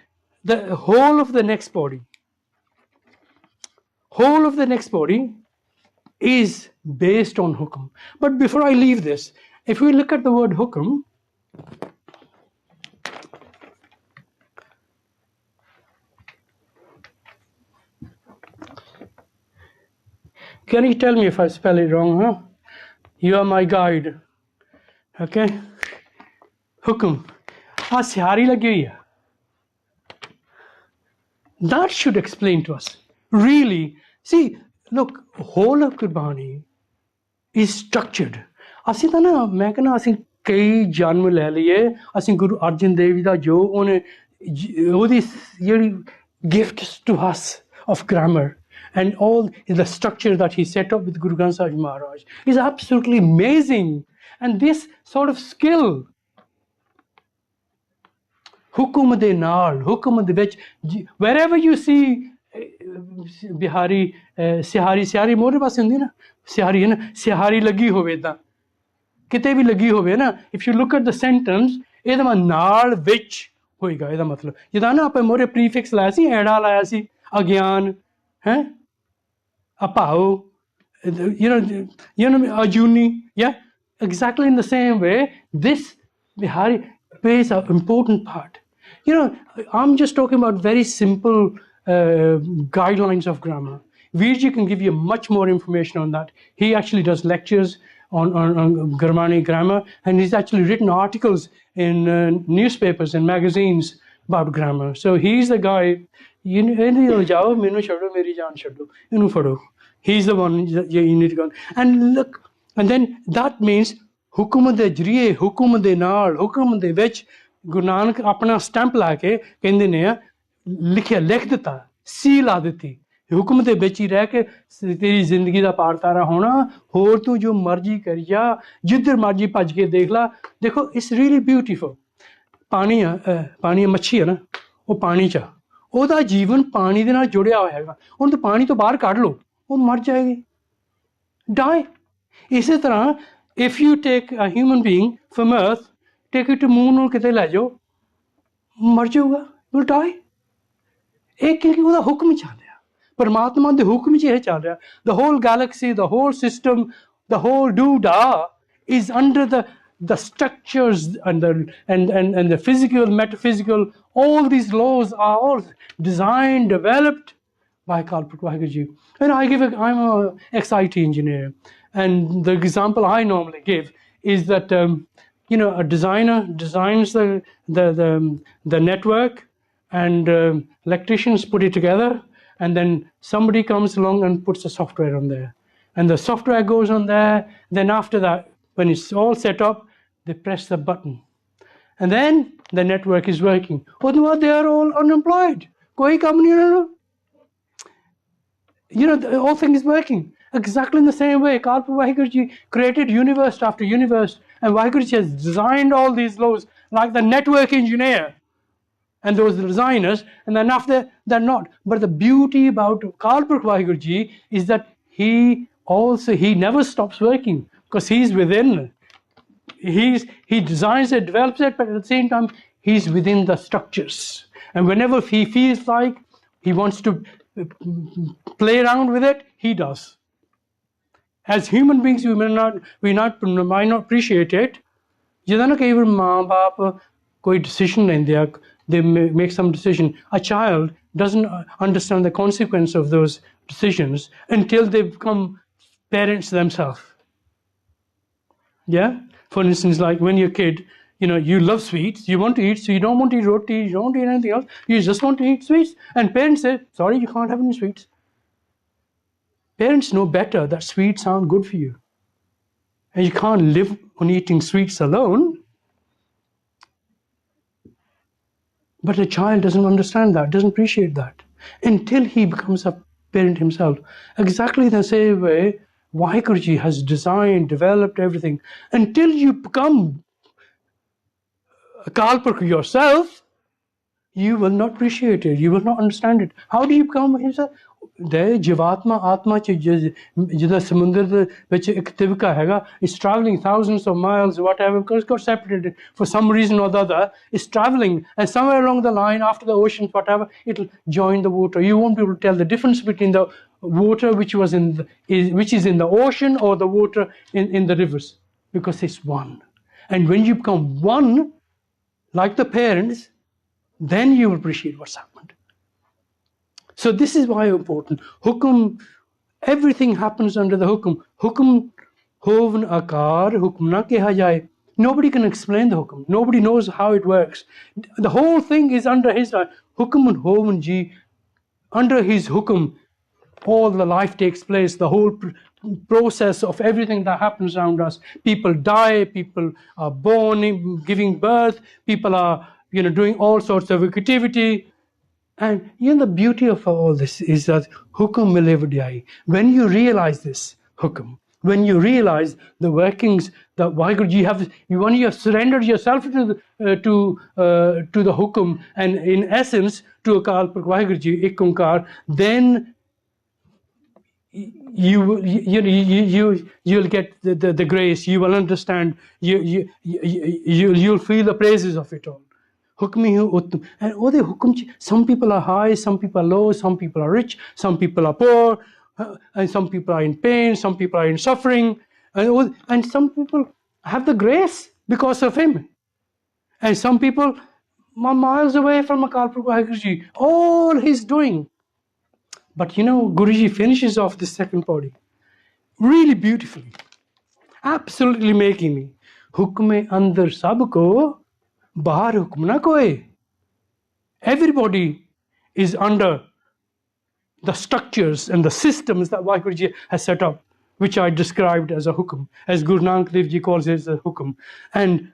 the whole of the next body is based on hukum. But before I leave this, if we look at the word hukum, can you tell me if I spell it wrong, huh? You are my guide. Okay? Hukum. Sihari lagi hui hai. That should explain to us. Really, see, look, whole of Gurbani is structured. ਅਸੀਂ ਤਾਂ ਨਾ ਮੈਂ ਕਹਿੰਦਾ ਅਸੀਂ ਕਈ ਜਨਮ ਲੈ ਲਈਏ ਅਸੀਂ ਗੁਰੂ ਅਰਜਨ ਦੇਵ ਜੀ ਦਾ ਜੋ ਉਹਨੇ ਉਹਦੀ ਜਿਹੜੀ gifts to us of grammar and all the structure that he set up with Guru Granth Sahib Maharaj is absolutely amazing. And this sort of skill, hukum de naal, hukum de vich, wherever you see Bihari, Sihari more paase hundi na, Sihari hai na, Sihari lagi hove ta, kite bhi lagi hove na, if you look at the sentence, ਇਹਦਾ ਮਾ ਨਾਲ ਵਿੱਚ ਹੋਏਗਾ ਇਹਦਾ ਮਤਲਬ ਜਿੱਦਾਂ ਨਾ ਆਪਾਂ ਮੋਰੇ ਪ੍ਰੀਫਿਕਸ ਲਾਇਆ ਸੀ ਐੜਾ ਲਾਇਆ ਸੀ ਅਗਿਆਨ ਹੈ ਅਭਾਉ ਅਜੂਨੀ yeah exactly in the same way this Bihari plays an important part. I'm just talking about very simple guidelines of grammar. Veerji can give you much more information on that. He actually does lectures on Gurmani grammar, and he's actually written articles in newspapers and magazines about grammar. So he's the guy. He's the one you need to go. And look, and then that means hukum de jriye, hukum de naal, hukum de vich. Guru Nanak apna stamp ਲਾ ਕੇ ਕਹਿੰਦੇ ਨੇ ਲਿਖਿਆ ਲਿਖ ਦਿੱਤਾ ਸੀ ਲਾ ਦਿੱਤੀ ਹੁਕਮ ਦੇ ਵਿੱਚ ਹੀ ਰਹਿ ਕੇ ਤੇਰੀ ਜ਼ਿੰਦਗੀ ਦਾ ਪਾਰ ਤਾਰਾ ਹੋਣਾ ਹੋਰ ਤੂੰ ਜੋ ਮਰਜ਼ੀ ਕਰੀ ਜਾ ਜਿੱਧਰ ਮਰਜ਼ੀ ਭੱਜ ਕੇ ਦੇਖ ਲਾ ਦੇਖੋ ਇਟਸ ਰੀਅਲੀ ਬਿਊਟੀਫੁਲ ਪਾਣੀ ਮੱਛੀ ਹੈ ਨਾ ਉਹ ਪਾਣੀ 'ਚ ਉਹਦਾ ਜੀਵਨ ਪਾਣੀ ਦੇ ਨਾਲ ਜੁੜਿਆ ਹੋਇਆ ਹੈਗਾ ਹੁਣ ਤਾਂ ਪਾਣੀ ਤੋਂ ਬਾਹਰ ਕੱਢ ਲਓ ਉਹ ਮਰ ਜਾਏਗੀ die. ਇਸੇ ਤਰ੍ਹਾਂ if you take a human being from earth take it to moon or ਕਿਤੇ ਲੈ ਜਾਓ ਮਰ ਜਾਊਗਾ will die. ਇਹ ਕਿਉਂਕਿ ਉਹਦਾ ਹੁਕਮ ਹੀ ਚੱਲ ਰਿਹਾ ਪਰਮਾਤਮਾ ਦੇ ਹੁਕਮ 'ਚ ਇਹ ਚੱਲ ਰਿਹਾ the whole galaxy, the whole system, the whole doodah is under the structures and the physical, metaphysical, all these laws are all designed, developed by Kalpak Vaheguru Ji. And I'm an ex-IT engineer, and the example I normally give is that a designer designs the network, and electricians put it together, and then somebody comes along and puts the software on there, and the software goes on there. Then after that, when it's all set up, they press the button, and then the network is working. Otherwise, they are all unemployed. Koi kam nahi hona. The whole thing is working exactly in the same way. Kalpak Vaheguru Ji created universe after universe, and Vaheguru Ji has designed all these laws like the network engineer and those designers, and then after they're not. But the beauty about Kalpak Vaheguru Ji is that he never stops working because he's within. He designs it, develops it, but at the same time he's within the structures. And whenever he feels like he wants to play around with it, he does. As human beings, we might not appreciate it. ਜਿੱਦਾਂ ਨਾ ਕਈ ਵਾਰ ਮਾਂ ਬਾਪ ਕੋਈ ਡਿਸੀਸ਼ਨ ਲੈਂਦੇ ਆ they make some decision. A child doesn't understand the consequence of those decisions until they become parents themselves. Yeah? For instance, like when you're a kid, you love sweets, you want to eat, so you don't want to eat roti, you don't want to eat anything else, you just want to eat sweets. And parents say, sorry, you can't have any sweets. Parents know better that sweets aren't good for you. And you can't live on eating sweets alone. But a child doesn't understand that, doesn't appreciate that, until he becomes a parent himself. Exactly the same way, Vaheguru has designed, developed everything. Until you become a Kalpurk yourself, you will not appreciate it, you will not understand it. How do you become himself? The Jivatma Atma jida samundar de vich ek tivka hega is traveling thousands of miles, whatever, because it got separated for some reason or the other, is traveling, and somewhere along the line, after the oceans, whatever, it'll join the water. You won't be able to tell the difference between the water which is in the ocean or the water in the rivers, because it's one. And when you become one, like the parents, then you will appreciate what's happened. So this is why important. Hukum, everything happens under the hukum. Hukum hovan akar, hukum na keha jaye. Nobody can explain the hukum. Nobody knows how it works. The whole thing is under his hukum and hovan ji. Under his hukum, all the life takes place, the whole process of everything that happens around us. People die, people are born, giving birth, people are doing all sorts of activity. And the beauty of all this is that hukum milevadiyai. When you realize this hukum, when you realize the workings that Vaheguru have, when you have surrendered yourself to the hukum, and in essence to Akal Purkh Vaheguru Ek Onkar, then you'll get the grace. You will understand. You'll feel the praises of it all. And some people are high, some people are low, some people are rich, some people are poor, and some people are in pain, some people are in suffering, and some people have the grace because of him, and some people are miles away from Akal Purkh Vaheguru, all he's doing. But Guruji finishes off the second body really beautifully, absolutely making me hukme andar sabko bahar hukm na koi. Everybody is under the structures and the systems that Vaheguru has set up, which I described as a hukum, as Guru Nanak Dev Ji calls it as a hukum. And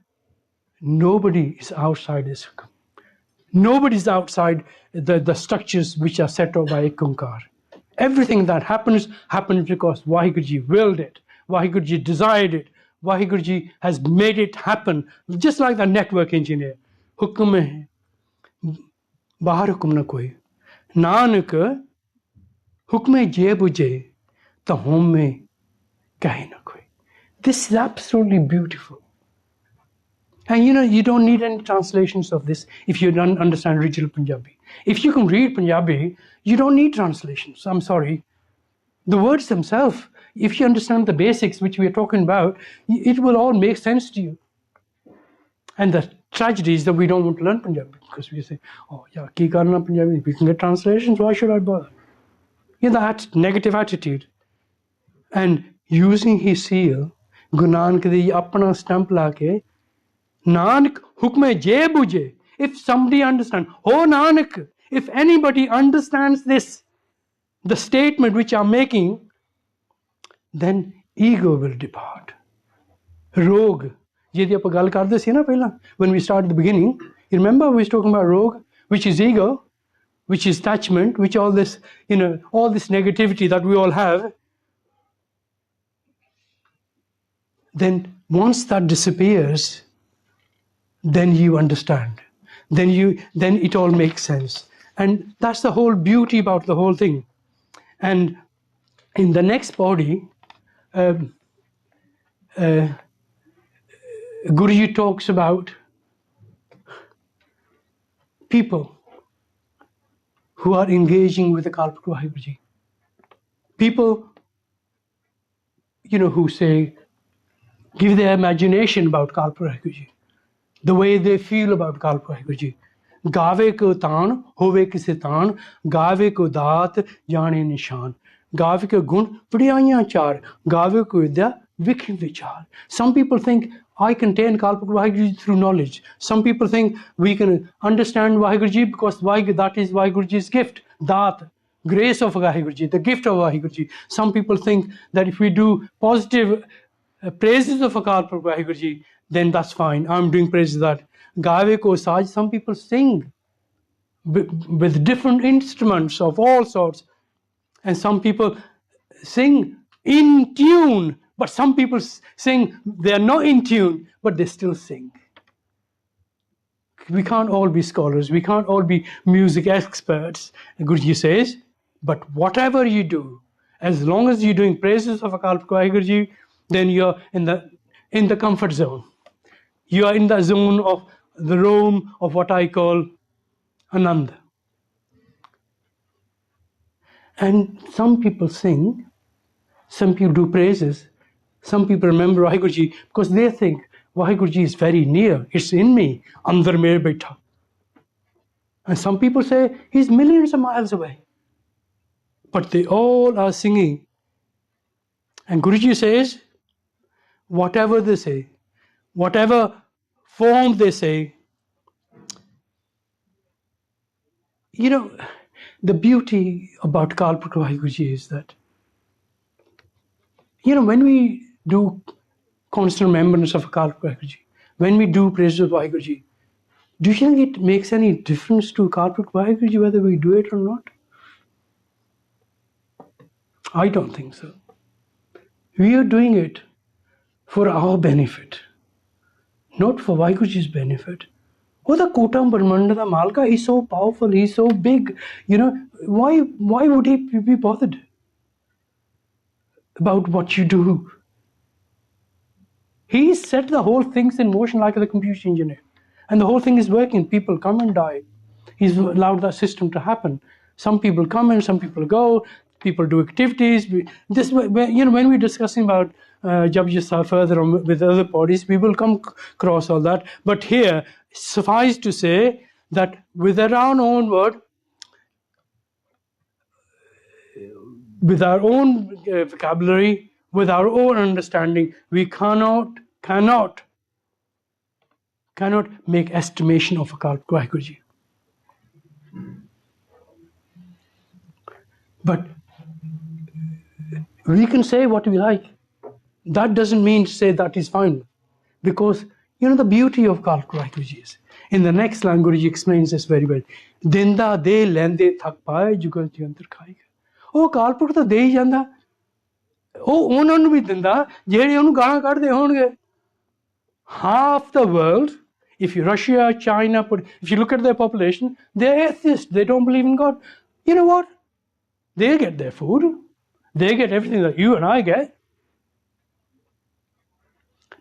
nobody is outside this hukum. Nobody is outside the structures which are set up by Ek Onkar. Everything that happens because Vaheguru willed it. Vaheguru desired it. Vaheguru has made it happen, just like the network engineer. Hukum hai, bahar hukum na koi. Nanak hukme je bujhe, ta hum mein kahe na koi. This is absolutely beautiful. And you don't need any translations of this if you don't understand original Punjabi. If you can read Punjabi, you don't need translations. I'm sorry. The words themselves, if you understand the basics which we are talking about, it will all make sense to you. And the tragedy is that we don't want to learn Punjabi because we say, oh, yeah, ki karna Punjabi? We can get translations, why should I bother? That negative attitude. And using his seal, Guru Nanak di apna stamp lake, Nanak hukme je bujhe. If somebody understands, oh Nanak, if anybody understands this, the statement which I'm making, then ego will depart. Rog. When we started at the beginning, you remember we was talking about rog, which is ego, which is attachment, which all this, all this negativity that we all have. Then once that disappears, then you understand. Then it all makes sense. And that's the whole beauty about the whole thing. And in the next body, Guruji talks about people who are engaging with the Akal Purkh Vaheguru. People, who say, give their imagination about Akal Purkh Vaheguru, the way they feel about Akal Purkh Vaheguru. गावे को तान होवे किसे तान, गावे को दात जाने निशान, गावे के गुण वडियाइयां चार, गावे को विद्या विख विचार. Some people think I contain Kalpak Vaheguru Ji through knowledge. Some people think we can understand Vaheguru Ji because that is Vaheguru Ji's gift, Daat, grace of Vaheguru Ji, the gift of Vaheguru Ji. Some people think that if we do positive praises of Kalpak Vaheguru Ji, then that's fine. I'm doing praises of that. Gaave ko saj, some people sing with different instruments of all sorts. And some people sing in tune, but some people sing, they are not in tune, but they still sing. We can't all be scholars, we can't all be music experts. Guruji says, but whatever you do, as long as you're doing praises of Akal Purakh Guruji, then you're in the comfort zone. You are in the zone of the realm of what I call Anand. And some people sing, some people do praises, some people remember Vaheguru Ji because they think Vaheguru Ji is very near, it's in me, andar mere baitha. And some people say he's millions of miles away. But they all are singing. And Guruji says, whatever they say, whatever form they say, you know, the beauty about Kalpak Vaheguru Ji is that, you know, when we do constant remembrance of Kalpak Vaheguru Ji, when we do praises of Vaheguru Ji, do you think it makes any difference to Kalpak Vaheguru Ji whether we do it or not? I don't think so. We are doing it for our benefit, not for Vaheguru Ji's benefit. Oh, the Kotam Brahmanda, the Malka, he's so powerful, he's so big. You know, why would he be bothered about what you do? He set the whole things in motion like a computer engineer. And the whole thing is working. People come and die. He's allowed that system to happen. Some people come and some people go. People do activities. This, you know, when we're discussing about Japji further on with other bodies, we will come across all that. But here, suffice to say that with our own word, with our own vocabulary, with our own understanding, we cannot make estimation of Akal Purakh Guruji. But we can say what we like. That doesn't mean to say that is fine. Because, you know, the beauty of Akal Purakh Guruji is, in the next line, Guruji explains this very well. Dinda de lende thak paye jugal jantar khaiga. Oh, Akal Purakh ਤਾਂ ਦੇ ਹੀ ਜਾਂਦਾ. ਉਹ ਉਹਨਾਂ ਨੂੰ ਵੀ ਦਿੰਦਾ ਜਿਹੜੇ ਉਹਨੂੰ ਗਾਲਾਂ ਕੱਢਦੇ ਹੋਣਗੇ. Half the world, if you Russia, China, if you look at their population, they're atheists. They don't believe in God. You know what? They get their food. They get everything that you and I get.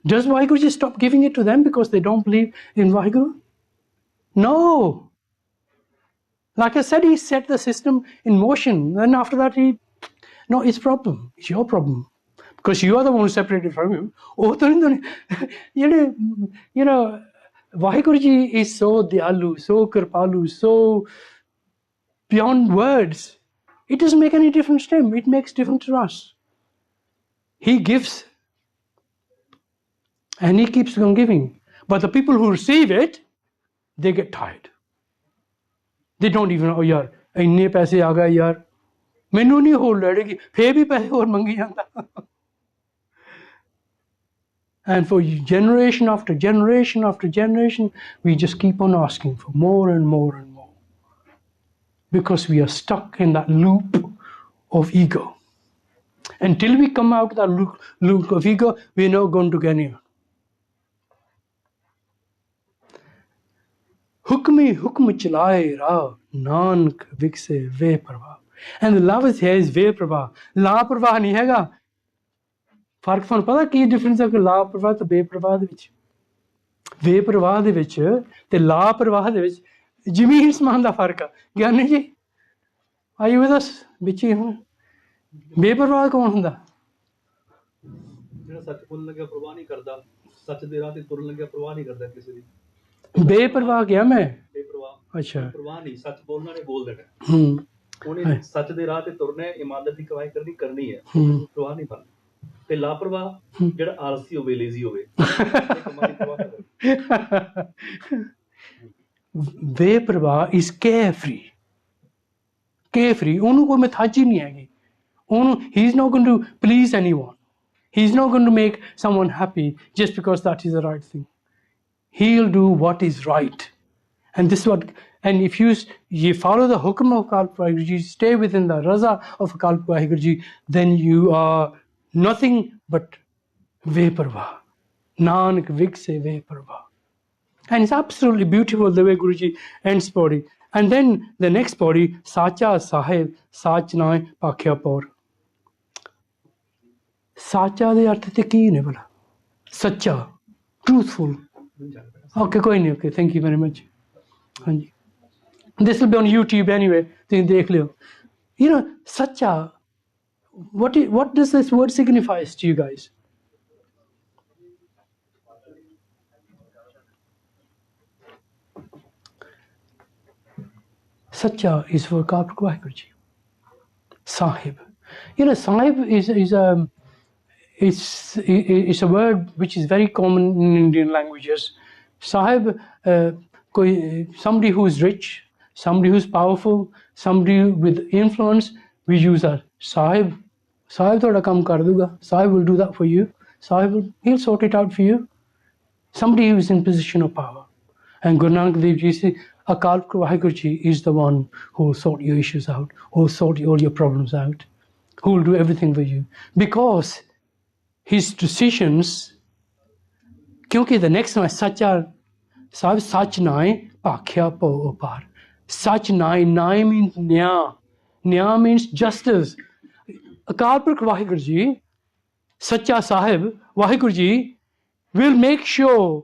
Does Vaheguru just stop giving it to them because they don't believe in Vaheguru? No. Like I said, he set the system in motion. Then after that, no, it's problem. It's your problem. Because you are the one who separated from him. You know, Vaheguru Ji is so Diyalu, so Kripalu, so beyond words. It doesn't make any difference to him. It makes difference to us. He gives. And he keeps on giving. But the people who receive it, they get tired. They don't even know, yaar, inne paise aa gaye yaar. Mainu nahi hol ladegi. Phir bhi paise aur mangi janda. And for generation after generation after generation, we just keep on asking for more and more and more. Because we are stuck in that loop of ego. Until we come out of that loop of ego, we're not going to get anywhere. Hukmi hukm chalaye ra, Nanak vikse ve prabha. And the love is here is ve prabha. La prabha nahi hega. ਫਰਕ ਤੁਹਾਨੂੰ ਪਤਾ ਕੀ difference ਹੈ ਕਿ ਲਾਭ ਪ੍ਰਵਾਹ ਤੇ ਬੇਪਰਵਾਹ ਦੇ ਵਿੱਚ ਬੇਪਰਵਾਹ ਦੇ ਵਿੱਚ ਤੇ ਲਾਭ ਪ੍ਰਵਾਹ ਦੇ ਵਿੱਚ ਜ਼ਮੀਨ ਸਮਾਨ ਦਾ ਫਰਕ ਆ ਗਿਆਨੀ ਜੀ ਆਈ ਵਿਦ ਅਸ ਵਿੱਚ ਹੀ ਹੁਣ ਬੇਪਰਵਾਹ ਕੌਣ ਹੁੰਦਾ ਜਿਹੜਾ ਸੱਚ ਬੋਲਣ ਲੱਗਿਆ ਪ੍ਰਵਾਹ ਨਹੀਂ ਕਰਦਾ ਸੱਚ ਦੇ ਰਾਹ ਤੇ ਤੁਰਨ ਲੱਗਿਆ ਪ੍ਰਵਾਹ ਨਹੀਂ ਕਰਦਾ ਕਿਸੇ ਦੀ ਬੇਪਰਵਾਹ ਕਿਹਾ ਮੈਂ ਬੇਪਰਵਾਹ अच्छा परवाह नहीं, सच बोलना ने बोल देना, हम्म ਉਹਨੇ ਸੱਚ ਦੇ ਰਾਹ ਤੇ ਤੁਰਨਾ ਹੈ, ਇਮਾਨਦਾਰੀ ਦੀ ਕਮਾਈ ਕਰਨੀ ਹੈ, ਪਰਵਾਹ ਨਹੀਂ ਕਰਨੀ। ਤੇ ਲਾਪਰਵਾਹ ਜਿਹੜਾ ਆਲਸੀ ਹੋਵੇ, ਲੇਜ਼ੀ ਹੋਵੇ, ਕਮਾਈ ਪਰਵਾਹ ਨਾ ਕਰੇ। ਬੇਪਰਵਾਹ ਇਜ਼ ਕੇਅਰਫ੍ਰੀ, ਕੇਅਰਫ੍ਰੀ, ਉਹਨੂੰ ਕੋਈ ਮਿਥਾਜੀ ਨਹੀਂ ਹੈਗੀ, ਉਹਨੂੰ he is not going to please anyone, he is not going to make someone happy just because that is the right thing. He'll do what is right, and this is what, and if you follow the hukm of Akal Purkh Waheguru Ji, stay within the raza of Akal Purkh Waheguru Ji, then you are nothing but veparva. Nanak vig se veparva. And it's absolutely beautiful the way Guruji ends body. And then the next body, Sacha Sahib Sach Nai Pakhya Paur. ਸਾਚਾ ਦੇ ਅਰਥ ਤੇ ਕੀ ਨੇ ਭਲਾ? ਸੱਚਾ, truthful. Okay ਕੋਈ ਨਹੀਂ, okay thank you very much. ਹਾਂਜੀ, this will be on YouTube anyway, ਤੁਸੀਂ ਦੇਖ ਲਿਓ। ਯੂ ਨੋ ਸੱਚਾ, what does this word signifies to you guys? Sacha is for Akal Purkh Waheguru Ji. Sahib, you know, Sahib is a word which is very common in Indian languages. Sahib, somebody who is rich, somebody who is powerful, somebody with influence, we use that. Sahib, thoda kam kar duga. Sahib will do that for you. He'll sort it out for you. Somebody who is in position of power. And Guru Nanak Dev Ji says, Akal Purkh Waheguru Ji is the one who will sort your issues out, who will sort all your problems out, who will do everything for you. Because his decisions, kyunki the next one, Sacha Sahib Sach Nai Pakhya Par. Sach Nai means Nya. Nya means justice. Akal Purkh Waheguru Ji, Sacha Sahib Waheguru Ji will make sure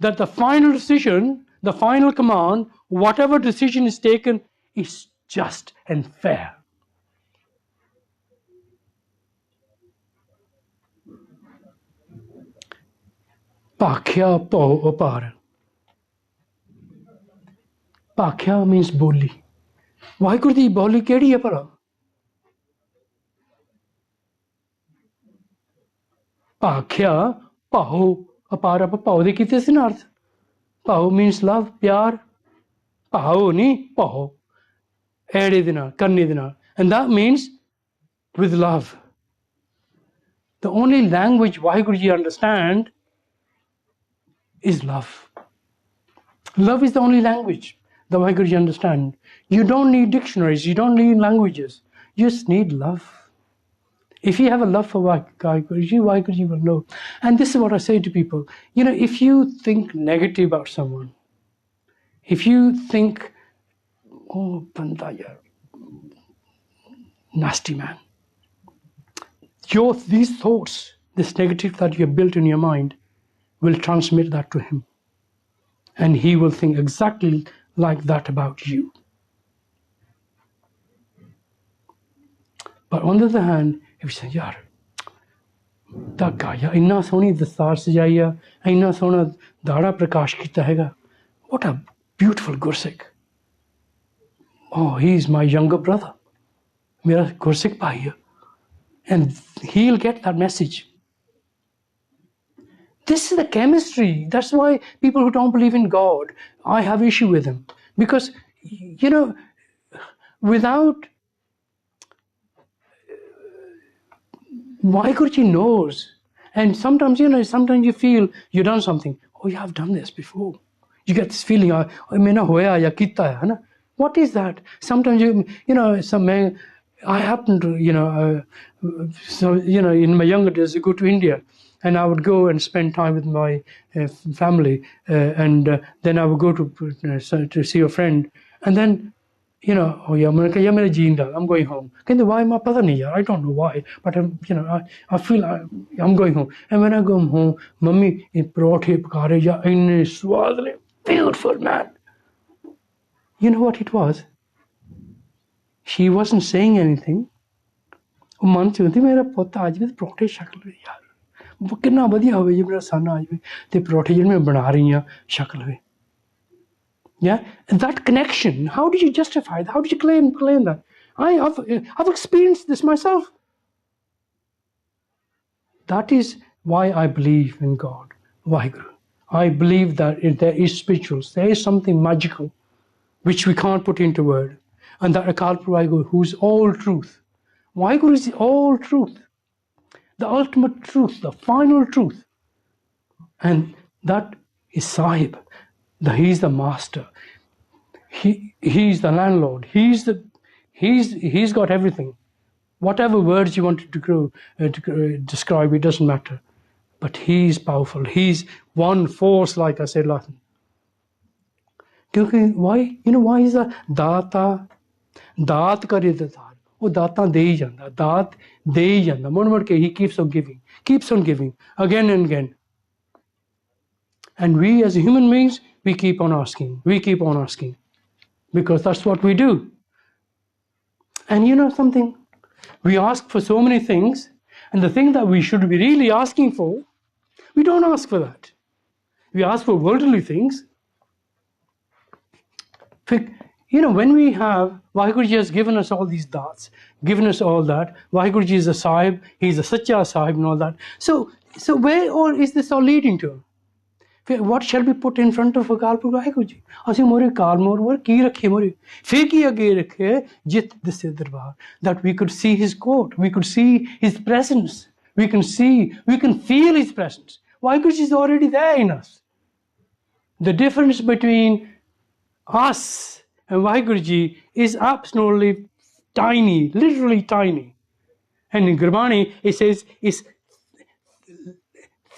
that the final decision, the final command, whatever decision is taken, is just and fair. Pakhya Par. Pakhya means boli. Waheguru di boli kehdi hai pala? Pakhya, paho, apara, paho de kite se na arth. Paho means love, pyar. Paho ni, paho. Ede de naal, karne de naal. And that means with love. The only language Waheguru Ji understand is love. Love is the only language that Waheguru Ji understand. You don't need dictionaries, you don't need languages. You just need love. If you have a love for Waheguru Ji will know. And this is what I say to people. You know, if you think negative about someone, if you think, oh, banda yaar, nasty man, these thoughts, this negative that you have built in your mind, will transmit that to him. And he will think exactly like that about you. But on the other hand, if you say, yaar, that guy, inna soni dastar sajaiya, inna sona dada prakash kita hega, what a beautiful Gursikh. Oh, he is my younger brother. Mera Gursikh bhai hai. And he'll get that message. This is the chemistry. That's why people who don't believe in God, I have issue with them. Because, you know, without, Waheguru Ji knows. And sometimes, you know, sometimes you feel you've done something. Oh, you have done this before. You get this feeling, what is that? Sometimes you know, I happen to, you know, in my younger days, I go to India. And I would go and spend time with my family, and then I would go to see a friend, and then, you know, oh yeah, I'm going home. Why am I? I don't know why, but you know, I feel I'm going home. And when I go home, Mummy brought beautiful man. You know what it was? She wasn't saying anything. कितना बढ़िया होवे जे मेरा सन आ जाए ते परोठे जिहड़े मैं बना रही हां शक्ल वे Yeah, and that connection, how do you justify that? How do you claim that? I've experienced this myself. That is why I believe in God, Vaheguru. I believe that there is spirituals, there is something magical which we can't put into word, and that Akal Purਖ Vaheguru, who is all truth. Vaheguru is all truth, the ultimate truth, the final truth, and that is Sahib. He's the master. He's the landlord. He's got everything. Whatever words you want to describe, it doesn't matter. But he's powerful. He's one force, like I said last time. Why? You know why is that? Data, daat kare datar. Oh, data de hi janda. Daat de hi janda. Mon ke he keeps on giving again and again. And we as human beings, we keep on asking. Because that's what we do. And you know something? We ask for so many things, and the thing that we should be really asking for, we don't ask for that. We ask for worldly things. You know, when we have, Vaheguru Ji has given us all these daats, given us all that. Vaheguru Ji is a Sahib, he's a Sacha Sahib and all that. So where all is this all leading to? What shall be put in front of Akal Purਖ Vaheguru Ji? Asi more kaal more ki rakhe more. Fir ki age rakhe jit dise darbar. That we could see his court, we could see his presence, we can feel his presence. Vaheguru Ji is already there in us. The difference between us and Vaheguru Ji is absolutely tiny, literally tiny. And in Gurbani it says it's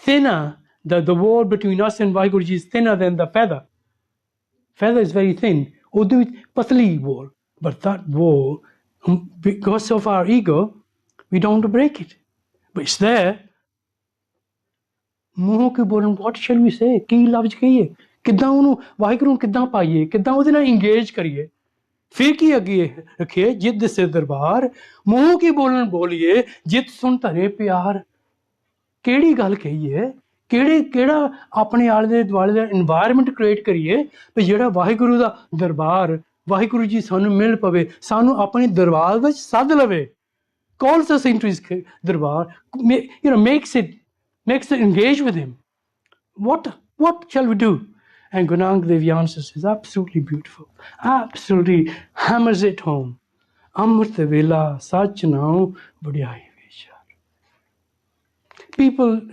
thinner. The wall between us and Vaheguru Ji is thinner than the feather. Feather is very thin. Udu patli wall. But that wall, because of our ego, we don't want to break it. But it's there. What shall we say? Ki lafz kahiye? Kiddaं onu Vaheguru nu kiddaं paiye? Kiddaं ਉਹਦੇ ਨਾਲ engage ਕਰੀਏ? ਫਿਰ ਕੀ ਅੱਗੇ ਰੱਖੀਏ? ਜਿੱਦ ਸੇ ਦਰਬਾਰ ਮੂੰਹ ਕੀ ਬੋਲੀਏ ਜਿੱਤ ਸੁਣ ਧਰੇ ਪਿਆਰ. ਕਿਹੜੀ ਗੱਲ ਕਹੀਏ? ਕਿਹੜਾ ਆਪਣੇ ਆਲੇ ਦੇ ਦੁਆਲੇ ਦਾ এনवायरमेंट ਕ੍ਰੀਏਟ ਕਰੀਏ ਵੀ ਜਿਹੜਾ ਵਾਹਿਗੁਰੂ ਦਾ ਦਰਬਾਰ, ਵਾਹਿਗੁਰੂ ਜੀ ਸਾਨੂੰ ਮਿਲ ਪਵੇ, ਸਾਨੂੰ ਆਪਣੇ ਦਰਬਾਰ ਵਿੱਚ ਸੱਦ ਲਵੇ. Calls us into his darbar, you know, makes it engage with him. What shall we do? And Guru Nanak Dev Ji answers is absolutely beautiful, absolutely hammers it home. Amrit vela sach nao budiyai vishar.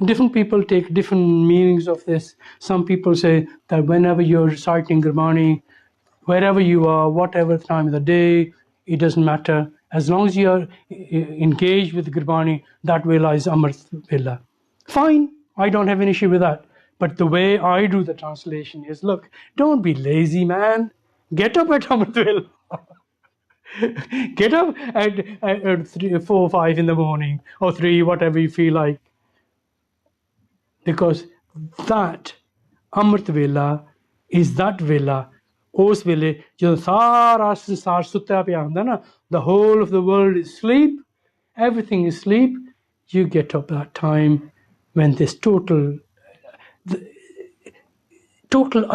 Different people take different meanings of this. Some people say that whenever you're reciting Gurbani, wherever you are, whatever time of the day, it doesn't matter. As long as you're engaged with Gurbani, that vela is Amrit vela. Fine, I don't have an issue with that. But the way I do the translation is, look, don't be lazy, man. Get up at Amrit vela. Get up at 3, 4, 5 in the morning, or 3, whatever you feel like. Because that Amrit vela is that vela. Os vele, ਜਦੋਂ ਸਾਰਾ ਸੰਸਾਰ ਸੁੱਤਾ ਪਿਆ ਹੁੰਦਾ ਨਾ, the whole of the world is asleep, everything is asleep, you get up that time when there's total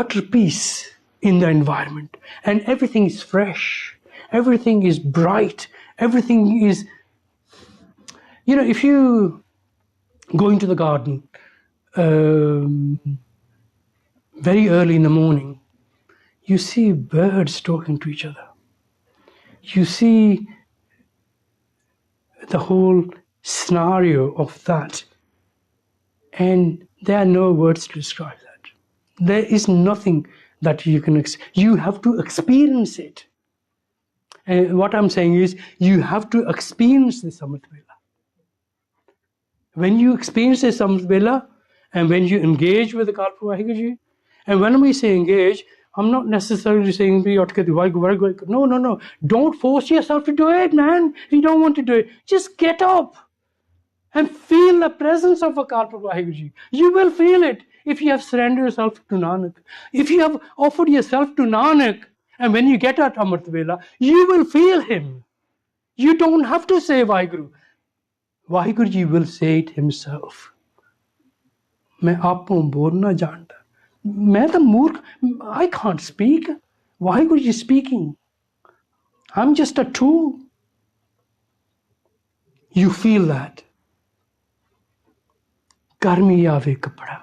utter peace in the environment, and everything is fresh, everything is bright, everything is, you know, if you go into the garden very early in the morning, you see birds talking to each other. You see the whole scenario of that. And there are no words to describe that. There is nothing that you can, you have to experience it. And what I'm saying is, you have to experience this Amrit vela. When you experience this Amrit vela, and when you engage with the Akal Purkh Vaheguru Ji, and when we say engage, I'm not necessarily saying no. Don't force yourself to do it, man. If you don't want to do it, just get up and feel the presence of Akal Purkh Vaheguru Ji. You will feel it if you have surrendered yourself to Nanak. If you have offered yourself to Nanak, and when you get at Amrit vela, you will feel him. You don't have to say Vaheguru. Vaheguru Ji will say it himself. मैं आपको बोलना जानता, मैं तो मूर्ख, I can't speak. Waheguru Ji speaking. I'm just a tool. You feel that. Karmi aave kapda.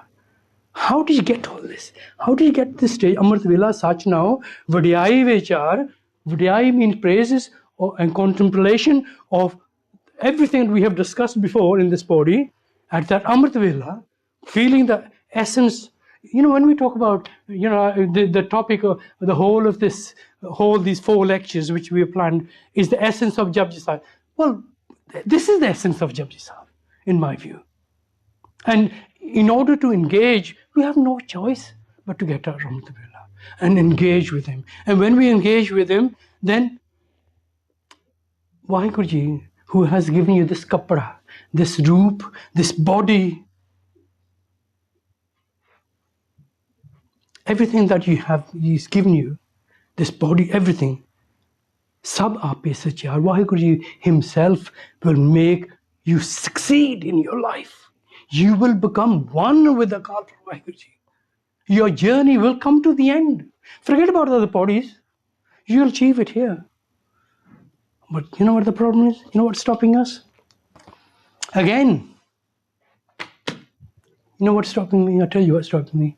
How did you get all this? How did you get this stage? Amrit Vela Sach now, Vadiyai Vichar. Vadiyai means praises and contemplation of everything we have discussed before in this body. At that Amrit Vela, feeling the essence. When we talk about, the topic of the whole of these 4 lectures which we have planned is the essence of Japji Sahib. Well, this is the essence of Japji Sahib, in my view. And in order to engage, we have no choice but to get our Amrit Vela and engage with him. And when we engage with him, then Vaheguru Ji, who has given you this kapda, this roop, this body, everything that you have, he's given you, this body, everything, sab aape sachar. Vaheguru Ji himself will make you succeed in your life. You will become one with the Kalpa Vaheguru Ji. Your journey will come to the end. Forget about other bodies. You'll achieve it here. But you know what the problem is? You know what's stopping us? Again. You know what's stopping me? I'll tell you what's stopping me.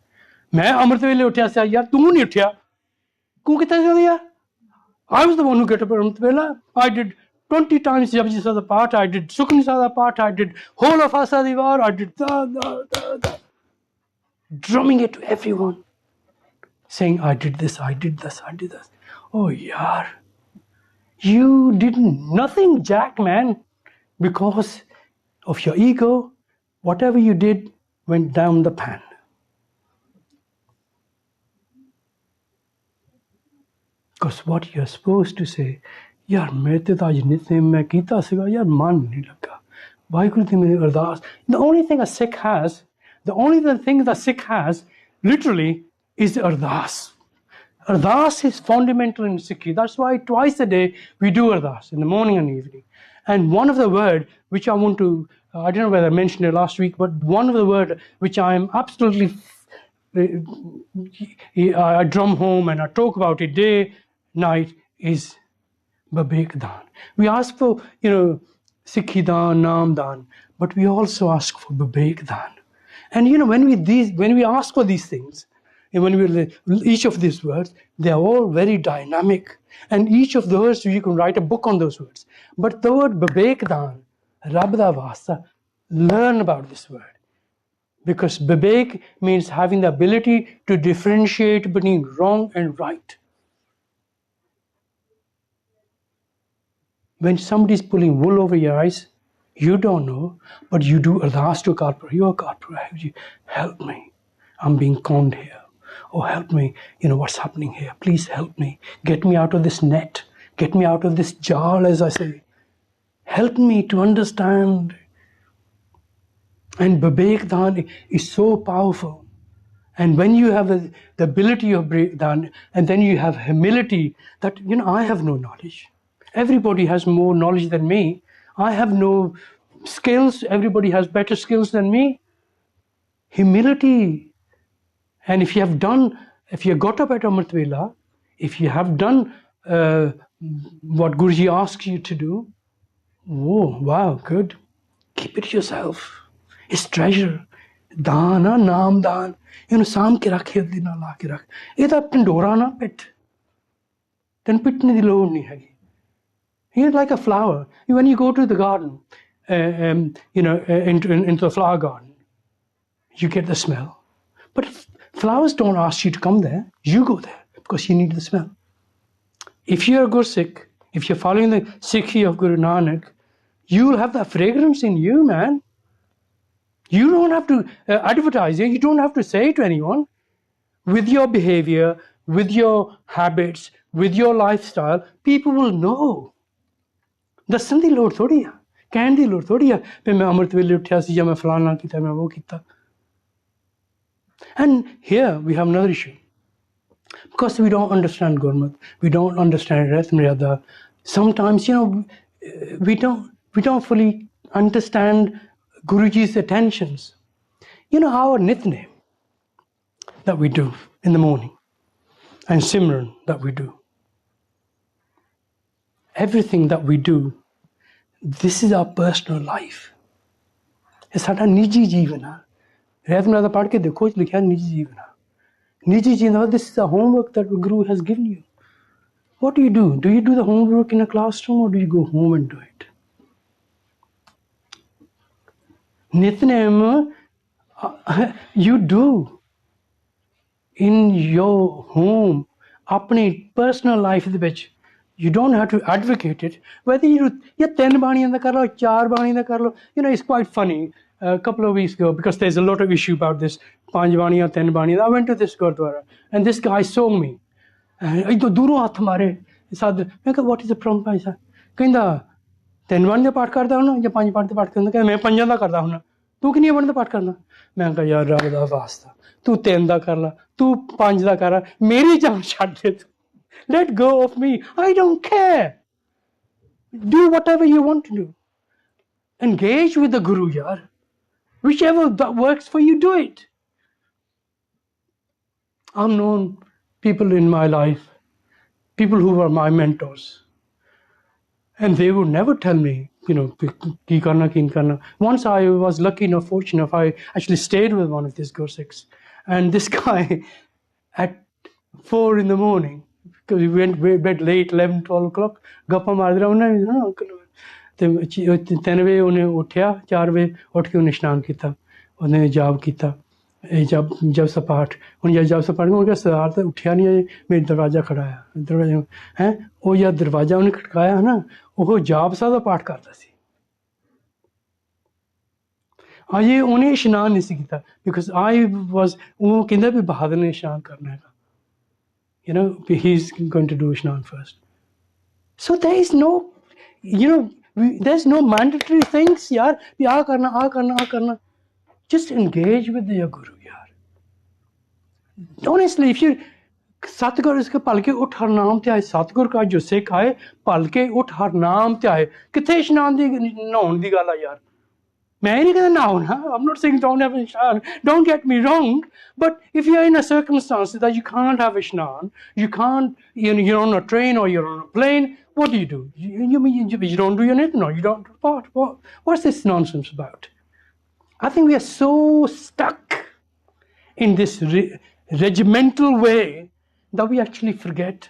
मैं अमृत वेले उठा सा यार तू नहीं उठा तू कितना चल गया I was the one who got up at Amrit Vela. I did 20 times Japji Sada part, I did Sukhni Sada part, I did whole of Asa Divar, I did drumming it to everyone, saying I did this, I did this, I did this. Oh yaar, you did nothing, Jack, man, because of your ego. Whatever you did went down the pan. Because what you're supposed to say, yaar, main te aaj nitne main kita siga, yaar, man nahi laga. Vaheguru Ji meri ardas. The only thing a Sikh has, literally, is ardas. Ardas is fundamental in Sikhi. That's why twice a day we do ardas, in the morning and evening. And one of the word which I want to, I don't know whether I mentioned it last week, but one of the word which I am absolutely, I drum home and I talk about it day, night, is Babek Dan. We ask for, Sikhi Dan, Naam Dan, but we also ask for Babek Dan. And when we ask for these things, and when each of these words, they are all very dynamic. And each of those, you can write a book on those words. But the word Babek Dan, Rab da Vasta, learn about this word. Because Babek means having the ability to differentiate between wrong and right. When somebody is pulling wool over your eyes, you don't know, but you do ardas to Kalpa. You are Kalpa, help me. I'm being conned here. Oh, help me. What's happening here? Please help me. Get me out of this net. Get me out of this jar, as I say. Help me to understand. And Babek Dan is so powerful. And when you have the ability of Babek Dan, and then you have humility that, I have no knowledge. Everybody has more knowledge than me. I have no skills. Everybody has better skills than me. Humility. And if you have got up at Amrit Vela, if you have done what Guruji asks you to do, oh, wow, good. Keep it yourself. It's treasure. Dana, naam dan. Saam ke rakhe, dina la ke rakhe. Eda tindora na pit. Then pitne di lod nahi hai. It's like a flower. When you go to the garden, into the flower garden, you get the smell. But flowers don't ask you to come there. You go there because you need the smell. If you're a good Sikh, if you're following the Sikhi of Guru Nanak, you will have that fragrance in you, man. You don't have to advertise it. You don't have to say it to anyone. With your behavior, with your habits, with your lifestyle, people will know. ਦੱਸਣ ਦੀ ਲੋੜ ਥੋੜੀ ਆ ਕਹਿਣ ਦੀ ਲੋੜ ਥੋੜੀ ਆ ਵੀ ਮੈਂ ਅੰਮ੍ਰਿਤ ਵੇਲੇ ਉੱਠਿਆ ਸੀ ਜਾਂ ਮੈਂ ਫਲਾਣਾ ਕੀਤਾ ਮੈਂ ਉਹ ਕੀਤਾ. And here we have another issue. Because we don't understand Gurmat, we don't understand Rath Mriyada. Sometimes, we don't fully understand Guruji's attentions. Our nitnem that we do in the morning. and Simran that we do. Everything that we do, this is our personal life. It's our niji jeevana. Revenada pad ke dekho likha niji jeevana. Niji jeevana, this is the homework that the Guru has given you. What do you do? Do you do the homework in a classroom or do you go home and do it? Nitnem, you do in your home, apni personal life de vich. You don't have to advocate it. Whether you do 10 baniyan da kar lo, 4 baniyan da kar lo, it's quite funny. A couple of weeks ago, because there's a lot of issue about this 5 baniyan, 10 baniyan, I went to this Gurdwara and this guy saw me. Ido duro hath mare. Sad, what is the problem? I said, Kinda 10 baniyan da paठ karda hona ya 5 paठ da paठ karda? Main 5 da karda hona. Tu kinniyan baniyan da paठ karda? Main kha yaar Rab da wasta. Tu 3 da kar la, tu 5 da kar la. Meri jaan chhad de tu. Let go of me. I don't care. Do whatever you want to do. Engage with the Guru, yaar. Whichever that works for you, do it. I've known people in my life, people who were my mentors, and they would never tell me, ki karna, ki karna. Once I was lucky enough, fortunate enough, I actually stayed with one of these Gursikhs, and this guy at 4 in the morning, because we went to bed late, 11, 12 o'clock, gappa maarde raha, ਤੇ 3 ਵਜੇ ਉਹਨੇ ਉੱਠਿਆ 4 ਵਜੇ ਉੱਠ ਕੇ ਉਹਨੇ ਇਸ਼ਨਾਨ ਕੀਤਾ ਉਹਨੇ ਜਾਪ ਕੀਤਾ ਇਹ ਜਪ ਸਪਾਠ ਹੁਣ ਜਪ ਸਪਾਠ ਹੋ ਗਿਆ ਸਰਦਾਰ ਤਾਂ ਉੱਠਿਆ ਨਹੀਂ ਅਜੇ ਮੇਰੇ ਦਰਵਾਜ਼ਾ ਖੜਾਇਆ ਦਰਵਾਜ਼ਾ ਹੈ ਉਹ ਜਦ ਦਰਵਾਜ਼ਾ ਉਹਨੇ ਖੜਕਾਇਆ ਨਾ ਉਹ ਜਾਪ ਸਾਹਿਬ ਦਾ ਪਾਠ ਕਰਦਾ ਸੀ ਅਜੇ ਉਹਨੇ ਇਸ਼ਨਾਨ ਨਹੀਂ ਸੀ ਕੀਤਾ ਬਿਕਾਜ਼ ਆਈ ਵਾਸ ਉਹ ਕਹਿੰਦਾ ਵੀ ਬਹਾਦਰ ਨੇ ਇਸ਼ਨਾਨ ਕਰਨਾ ਹੈਗਾ he is going to do Ishnan first. So there is no, there's no mandatory things, yaar. Aa karna. Just engage with your Guru, yaar. Honestly, if you Satgur iske palke ut har naam te aaye, Satgur ka jo Sikh aaye, palke ut har naam te aaye. Kithe Ishnan di naun di gala, yaar. I'm not saying don't have Ishnan. Don't get me wrong. But if you're in a circumstance that you can't have Ishnan, you can't, you're on a train or you're on a plane, what do? You don't do your nitna, no, you don't do what's this nonsense about? I think we are so stuck in this regimental way that we actually forget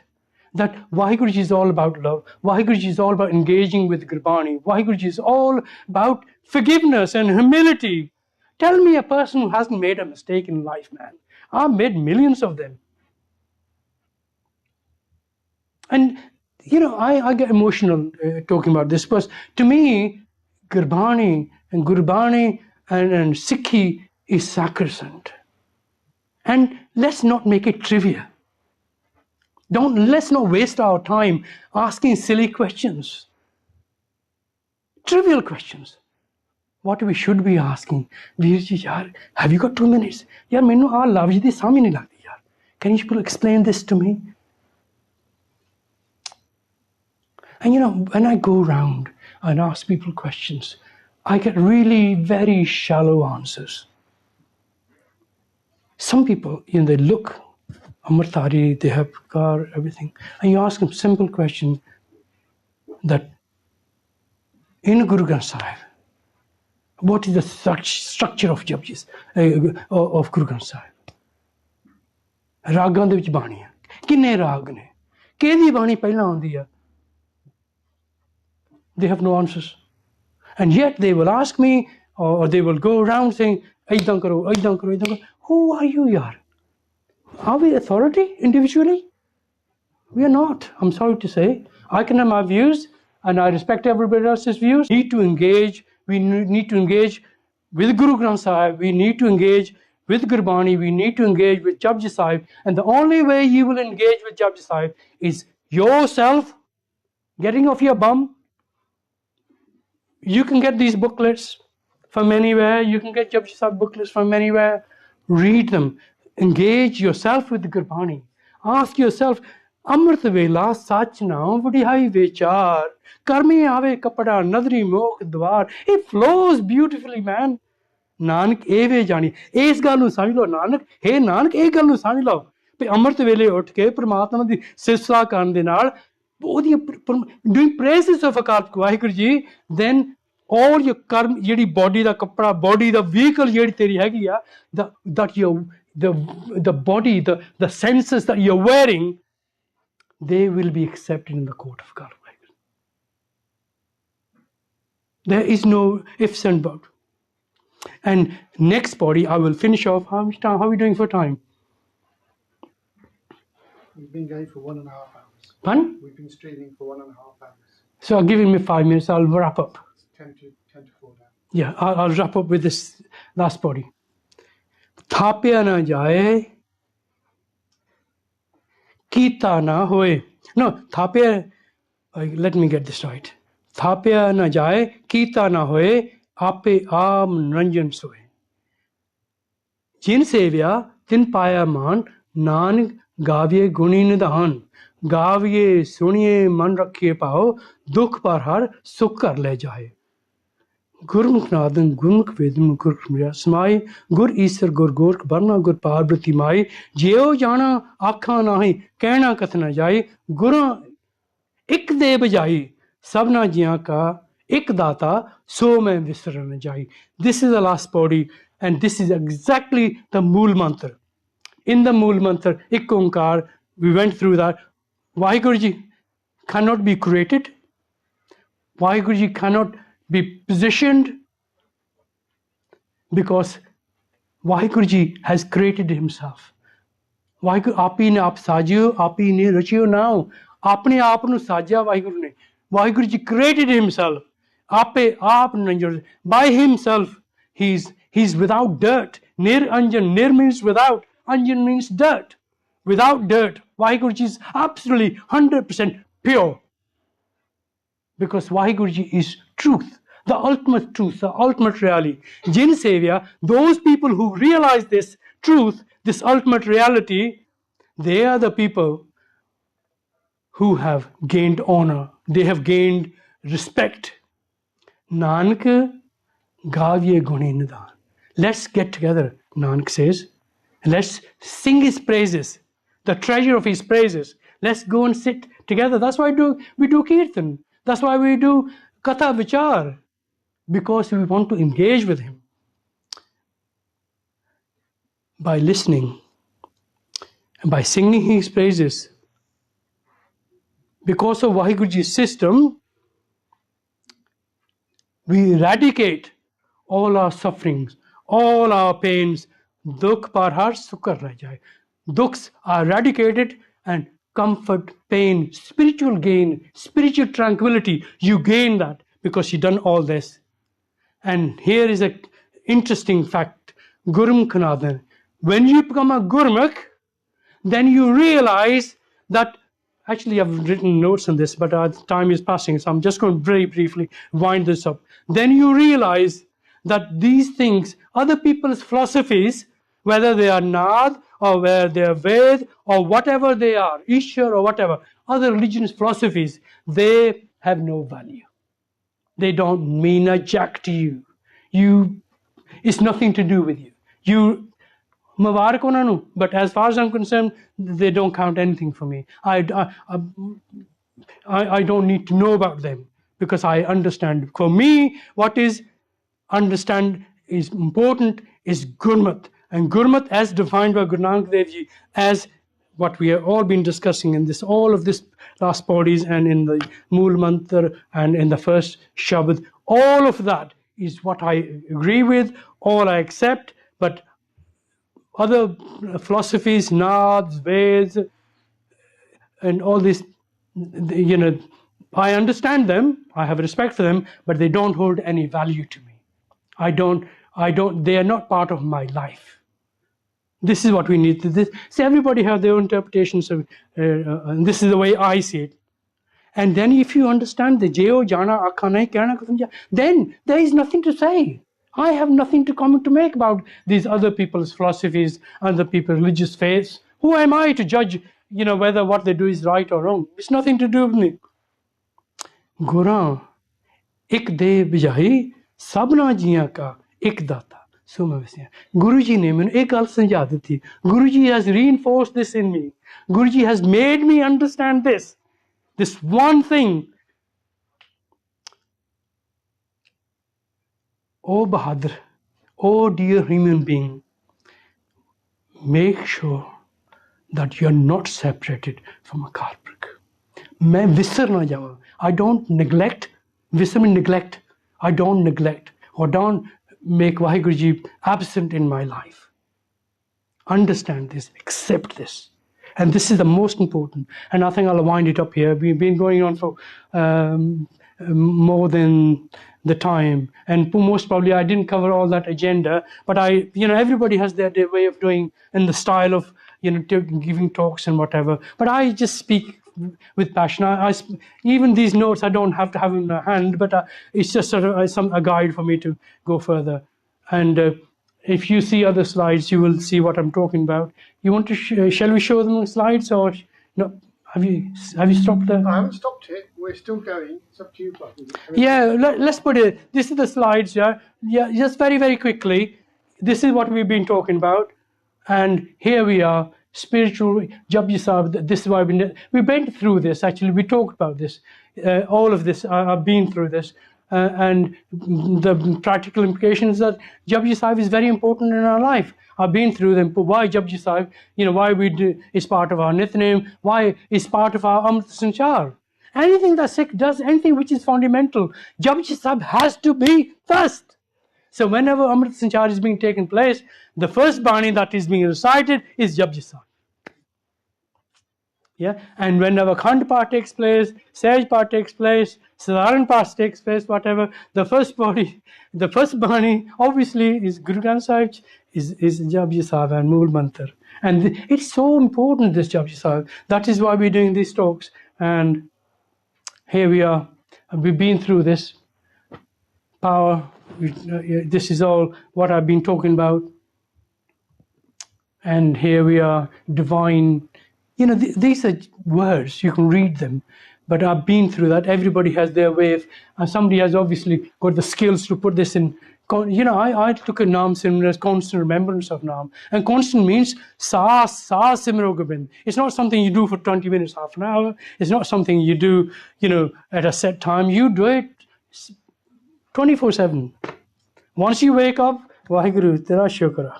that Vaheguru Ji is all about love. Vaheguru Ji is all about engaging with Gurbani. Vaheguru Ji is all about forgiveness and humility. Tell me a person who hasn't made a mistake in life, man. I've made millions of them. And, I get emotional talking about this, because to me, Gurbani and Sikhi is sacrosanct. And let's not make it trivia. Let's not waste our time asking silly questions. Trivial questions. What we should be asking? Have you got 2 minutes? Yaar, mainu aa lafz di samjh nahi lagdi, yaar. Can you explain this to me? And when I go around and ask people questions, I get really very shallow answers. Some people, they look Amritari, they have car, everything. And you ask them simple question that in Guru Granth Sahib, what is the structure of Japji, of Guru Granth Sahib? Ragan de vich bani hai. Kinne rag ne? Kehdi bani pehla aandi hai? They have no answers. And yet they will ask me, or they will go around saying, Aidan karo, Aidan karo, Aidan karo. Who are you, yaar? Are we authority individually? We are not. I'm sorry to say. I can have my views, and I respect everybody else's views. We need to engage. We need to engage with Guru Granth Sahib. We need to engage with Gurbani. We need to engage with Japji Sahib. And the only way you will engage with Japji Sahib is yourself getting off your bum. You can get these booklets from anywhere. You can get Japji Sahib booklets from anywhere. Read them. Engage yourself with the Gurbani. Ask yourself, Amrit Vela Sach Naam Vadihai Vichar Karmi Ave Kapada Nadri Mokh Dwar. It flows beautifully, man. Nanak Eve Jani. Es gal nu samjh lo Nanak. Hey Nanak, ek gal nu samjh lo. ਅੰਮ੍ਰਿਤ ਵੇਲੇ ਉੱਠ ਕੇ ਪ੍ਰਮਾਤਮਾ ਦੀ ਸਿਫਤ ਕਰਨ ਦੇ ਨਾਲ ਉਹਦੀ doing praises of Akal Waheguru ji, then all your ਕਰਮ, ਜਿਹੜੀ body ਦਾ ਕੱਪੜਾ, ਬੋਡੀ ਦਾ ਵਹੀਕਲ ਜਿਹੜੀ ਤੇਰੀ ਹੈਗੀ ਆ, the body, the senses that you're wearing, they will be accepted in the court of God. There is no ifs and buts. And next body, I will finish off. How much time? How are we doing for time? We've been going for 1.5 hours. Pardon? We've been streaming for 1.5 hours. So giving me 5 minutes, I'll wrap up. 10 to 4 now. Yeah, I'll wrap up with this last body. Thapya na jaye, kita na hoye. No, thapya, let me get this right. Thapya na jaye, kita na hoye, ape aam ranjan soye. Jin sevya, tin paya maan, nanak gaviye guni nidahan. Gaviye suniye man rakhiye pao, dukh par har sukh kar le jaye. Gurmukh nadan gurmukh vedam gurmukh samai, gur isar gur gork barna gur parvati mai, jeo jana akha nahi, kehna kathna jaye, gura ik de bajai, sabna jiyan ka ik data, so main visar na jaye. This is the last body, and this is exactly the Mool Mantra. In the Mool Mantra, Ik Onkar, we went through that. Vaheguru Ji cannot be created. Vaheguru Ji cannot be positioned, because Vaheguru Ji has created himself. Vaheguru api ne aap sajiyo, api ne rachiyo now. Apne aap nu sajya Vaheguru ne. Vaheguru Ji created himself. Ape aap nanjor. By himself, he's without dirt. Nir anjan, nir means without, anjan means dirt. Without dirt, Vaheguru Ji is absolutely 100% pure. Because Vaheguru Ji is truth, the ultimate truth, the ultimate reality. Jin Sevya, those people who realize this truth, this ultimate reality, they are the people who have gained honor, they have gained respect. Nanak gaviye guni nidan. Let's get together, Nanak says. Let's sing his praises, the treasure of his praises. Let's go and sit together. That's why we do kirtan. That's why we do katha vichar, because we want to engage with him. By listening and by singing his praises, because of Vaheguru Ji's system, we eradicate all our sufferings, all our pains. Dukh par har sukh kar le jaye. Dukhs are eradicated, and comfort, pain, spiritual gain, spiritual tranquility, you gain that because you've done all this. And here is an interesting fact. Gurmukh nadan. When you become a Gurmukh, then you realize that, actually I've written notes on this, but time is passing, so I'm just going to very briefly wind this up. Then you realize that these things, other people's philosophies, whether they are Nad or whether they are Ved or whatever they are, Ishwar or whatever, other religious philosophies, they have no value. They don't mean a jack to you. It's nothing to do with you. Mubarak ਉਹਨਾਂ ਨੂੰ, but as far as I'm concerned, they don't count anything for me. I don't need to know about them, because I understand. For me, what is important is Gurmat. And Gurmat, as defined by Guru Nanak Dev Ji, as what we have all been discussing in this, all of this last bodies and in the Mool Mantra and in the first Shabad, all of that is what I agree with, all I accept. But other philosophies, Nads, Veds, and all this, I understand them, I have respect for them, but they don't hold any value to me. They are not part of my life. This is what we need to do. See, everybody has their own interpretations of, and this is the way I see it. And then if you understand the Jeo Jana Akhanai Kehna, then there is nothing to say. I have nothing to comment to make about these other people's philosophies, other people's religious faiths. Who am I to judge, whether what they do is right or wrong? It's nothing to do with me. Gura, ik de bijai, sabna jiyan ka ik data. सो मैं वैसे गुरु जी ने मैंने एक गल समझा दी थी Guru ji has reinforced this in me Guru ji has made me understand this one thing oh Bahadur oh dear human being make sure that you are not separated from a Kalpurk मैं विसर ना जाऊँ I don't neglect विसर में neglect I don't neglect or don't make Vaheguru Ji absent in my life. Understand this, accept this. And this is the most important. And I think I'll wind it up here. We've been going on for more than the time. And most probably I didn't cover all that agenda. But everybody has their way of doing in the style of, giving talks and whatever. But I just speak with passion. Even these notes I don't have to have in my hand, but it's just sort of a guide for me to go further. And if you see other slides, you will see what I'm talking about. You want to shall we show them the slides or no? Have you stopped there? I haven't stopped it. We're still going. It's up to you, Bucky. Yeah, let's put it. This is the slides. Yeah, just very, very quickly. This is what we've been talking about, and here we are. Spiritual Japji Sahib. This is why we went through this. Actually, we talked about this. All of this. I've been through this, and the practical implications that Japji Sahib is very important in our life. I've been through them. But why Japji Sahib? Why we do is part of our Nitnem. Why is part of our Amrit Sanchar. Anything that Sikh does, anything which is fundamental, Japji Sahib has to be first. So whenever Amrit Sanchar is being taken place, the first Bani that is being recited is Japji Sahib. Yeah, and whenever Khand part takes place, Sage part takes place, Sadharan part takes place, whatever, the first Bani obviously is Guru Granth Sahib, is Japji Sahib and Mool Mantar. And it's so important, this Japji Sahib. That is why we're doing these talks. And here we are. We've been through this. Power. This is all what I've been talking about. And here we are. Divine. These are words. You can read them. But I've been through that. Everybody has their way of. Somebody has obviously got the skills to put this in. I took a Naam Simran as constant remembrance of Naam. And constant means Saas Simro Gobind. It's not something you do for 20 minutes, half an hour. It's not something you do, at a set time. You do it 24/7. Once you wake up, Vaheguru, Tera Shukra.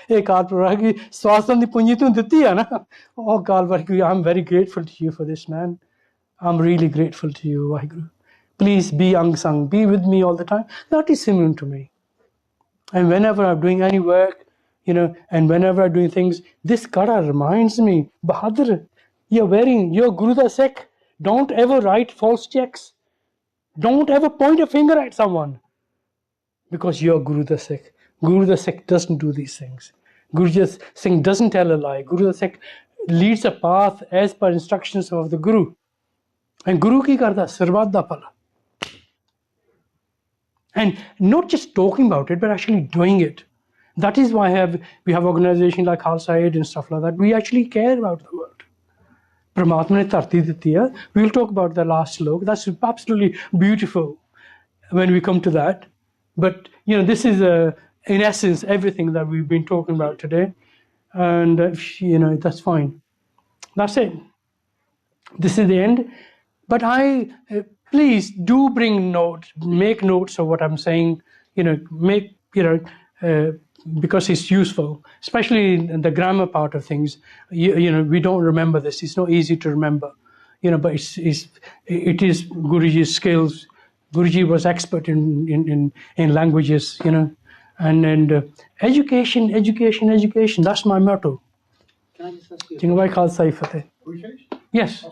Ek aad praragi swastan di punji tu ditti hai na. Oh God, Vaheguru, I'm very grateful to you for this, man. I'm really grateful to you, Vaheguru. Please be angsang, be with me all the time. That is Simran to me. And whenever I'm doing any work, and whenever I'm doing things, this kara reminds me, Bahadur, you're Guru da Sikh. Don't ever write false checks. Don't ever point a finger at someone. Because you're Guru da Sikh. Guru da Sikh doesn't do these things. Guru da Sikh doesn't tell a lie. Guru da Sikh leads a path as per instructions of the Guru. And Guru ki karda sarvat da pala. And not just talking about it, but actually doing it. That is why we have organizations like Khalsa Aid and stuff like that. We actually care about the world. Paramatma ne dharti ditti hai. We'll talk about the last slok. That's absolutely beautiful when we come to that. But, this is, in essence, everything that we've been talking about today. And, that's fine. That's it. This is the end. But please do bring notes, make notes of what I'm saying, because it's useful, especially in the grammar part of things. We don't remember this. It's not easy to remember, but it is Guruji's skills. Guruji was expert in languages, and education. That's my motto. Can I just ask you? Yes.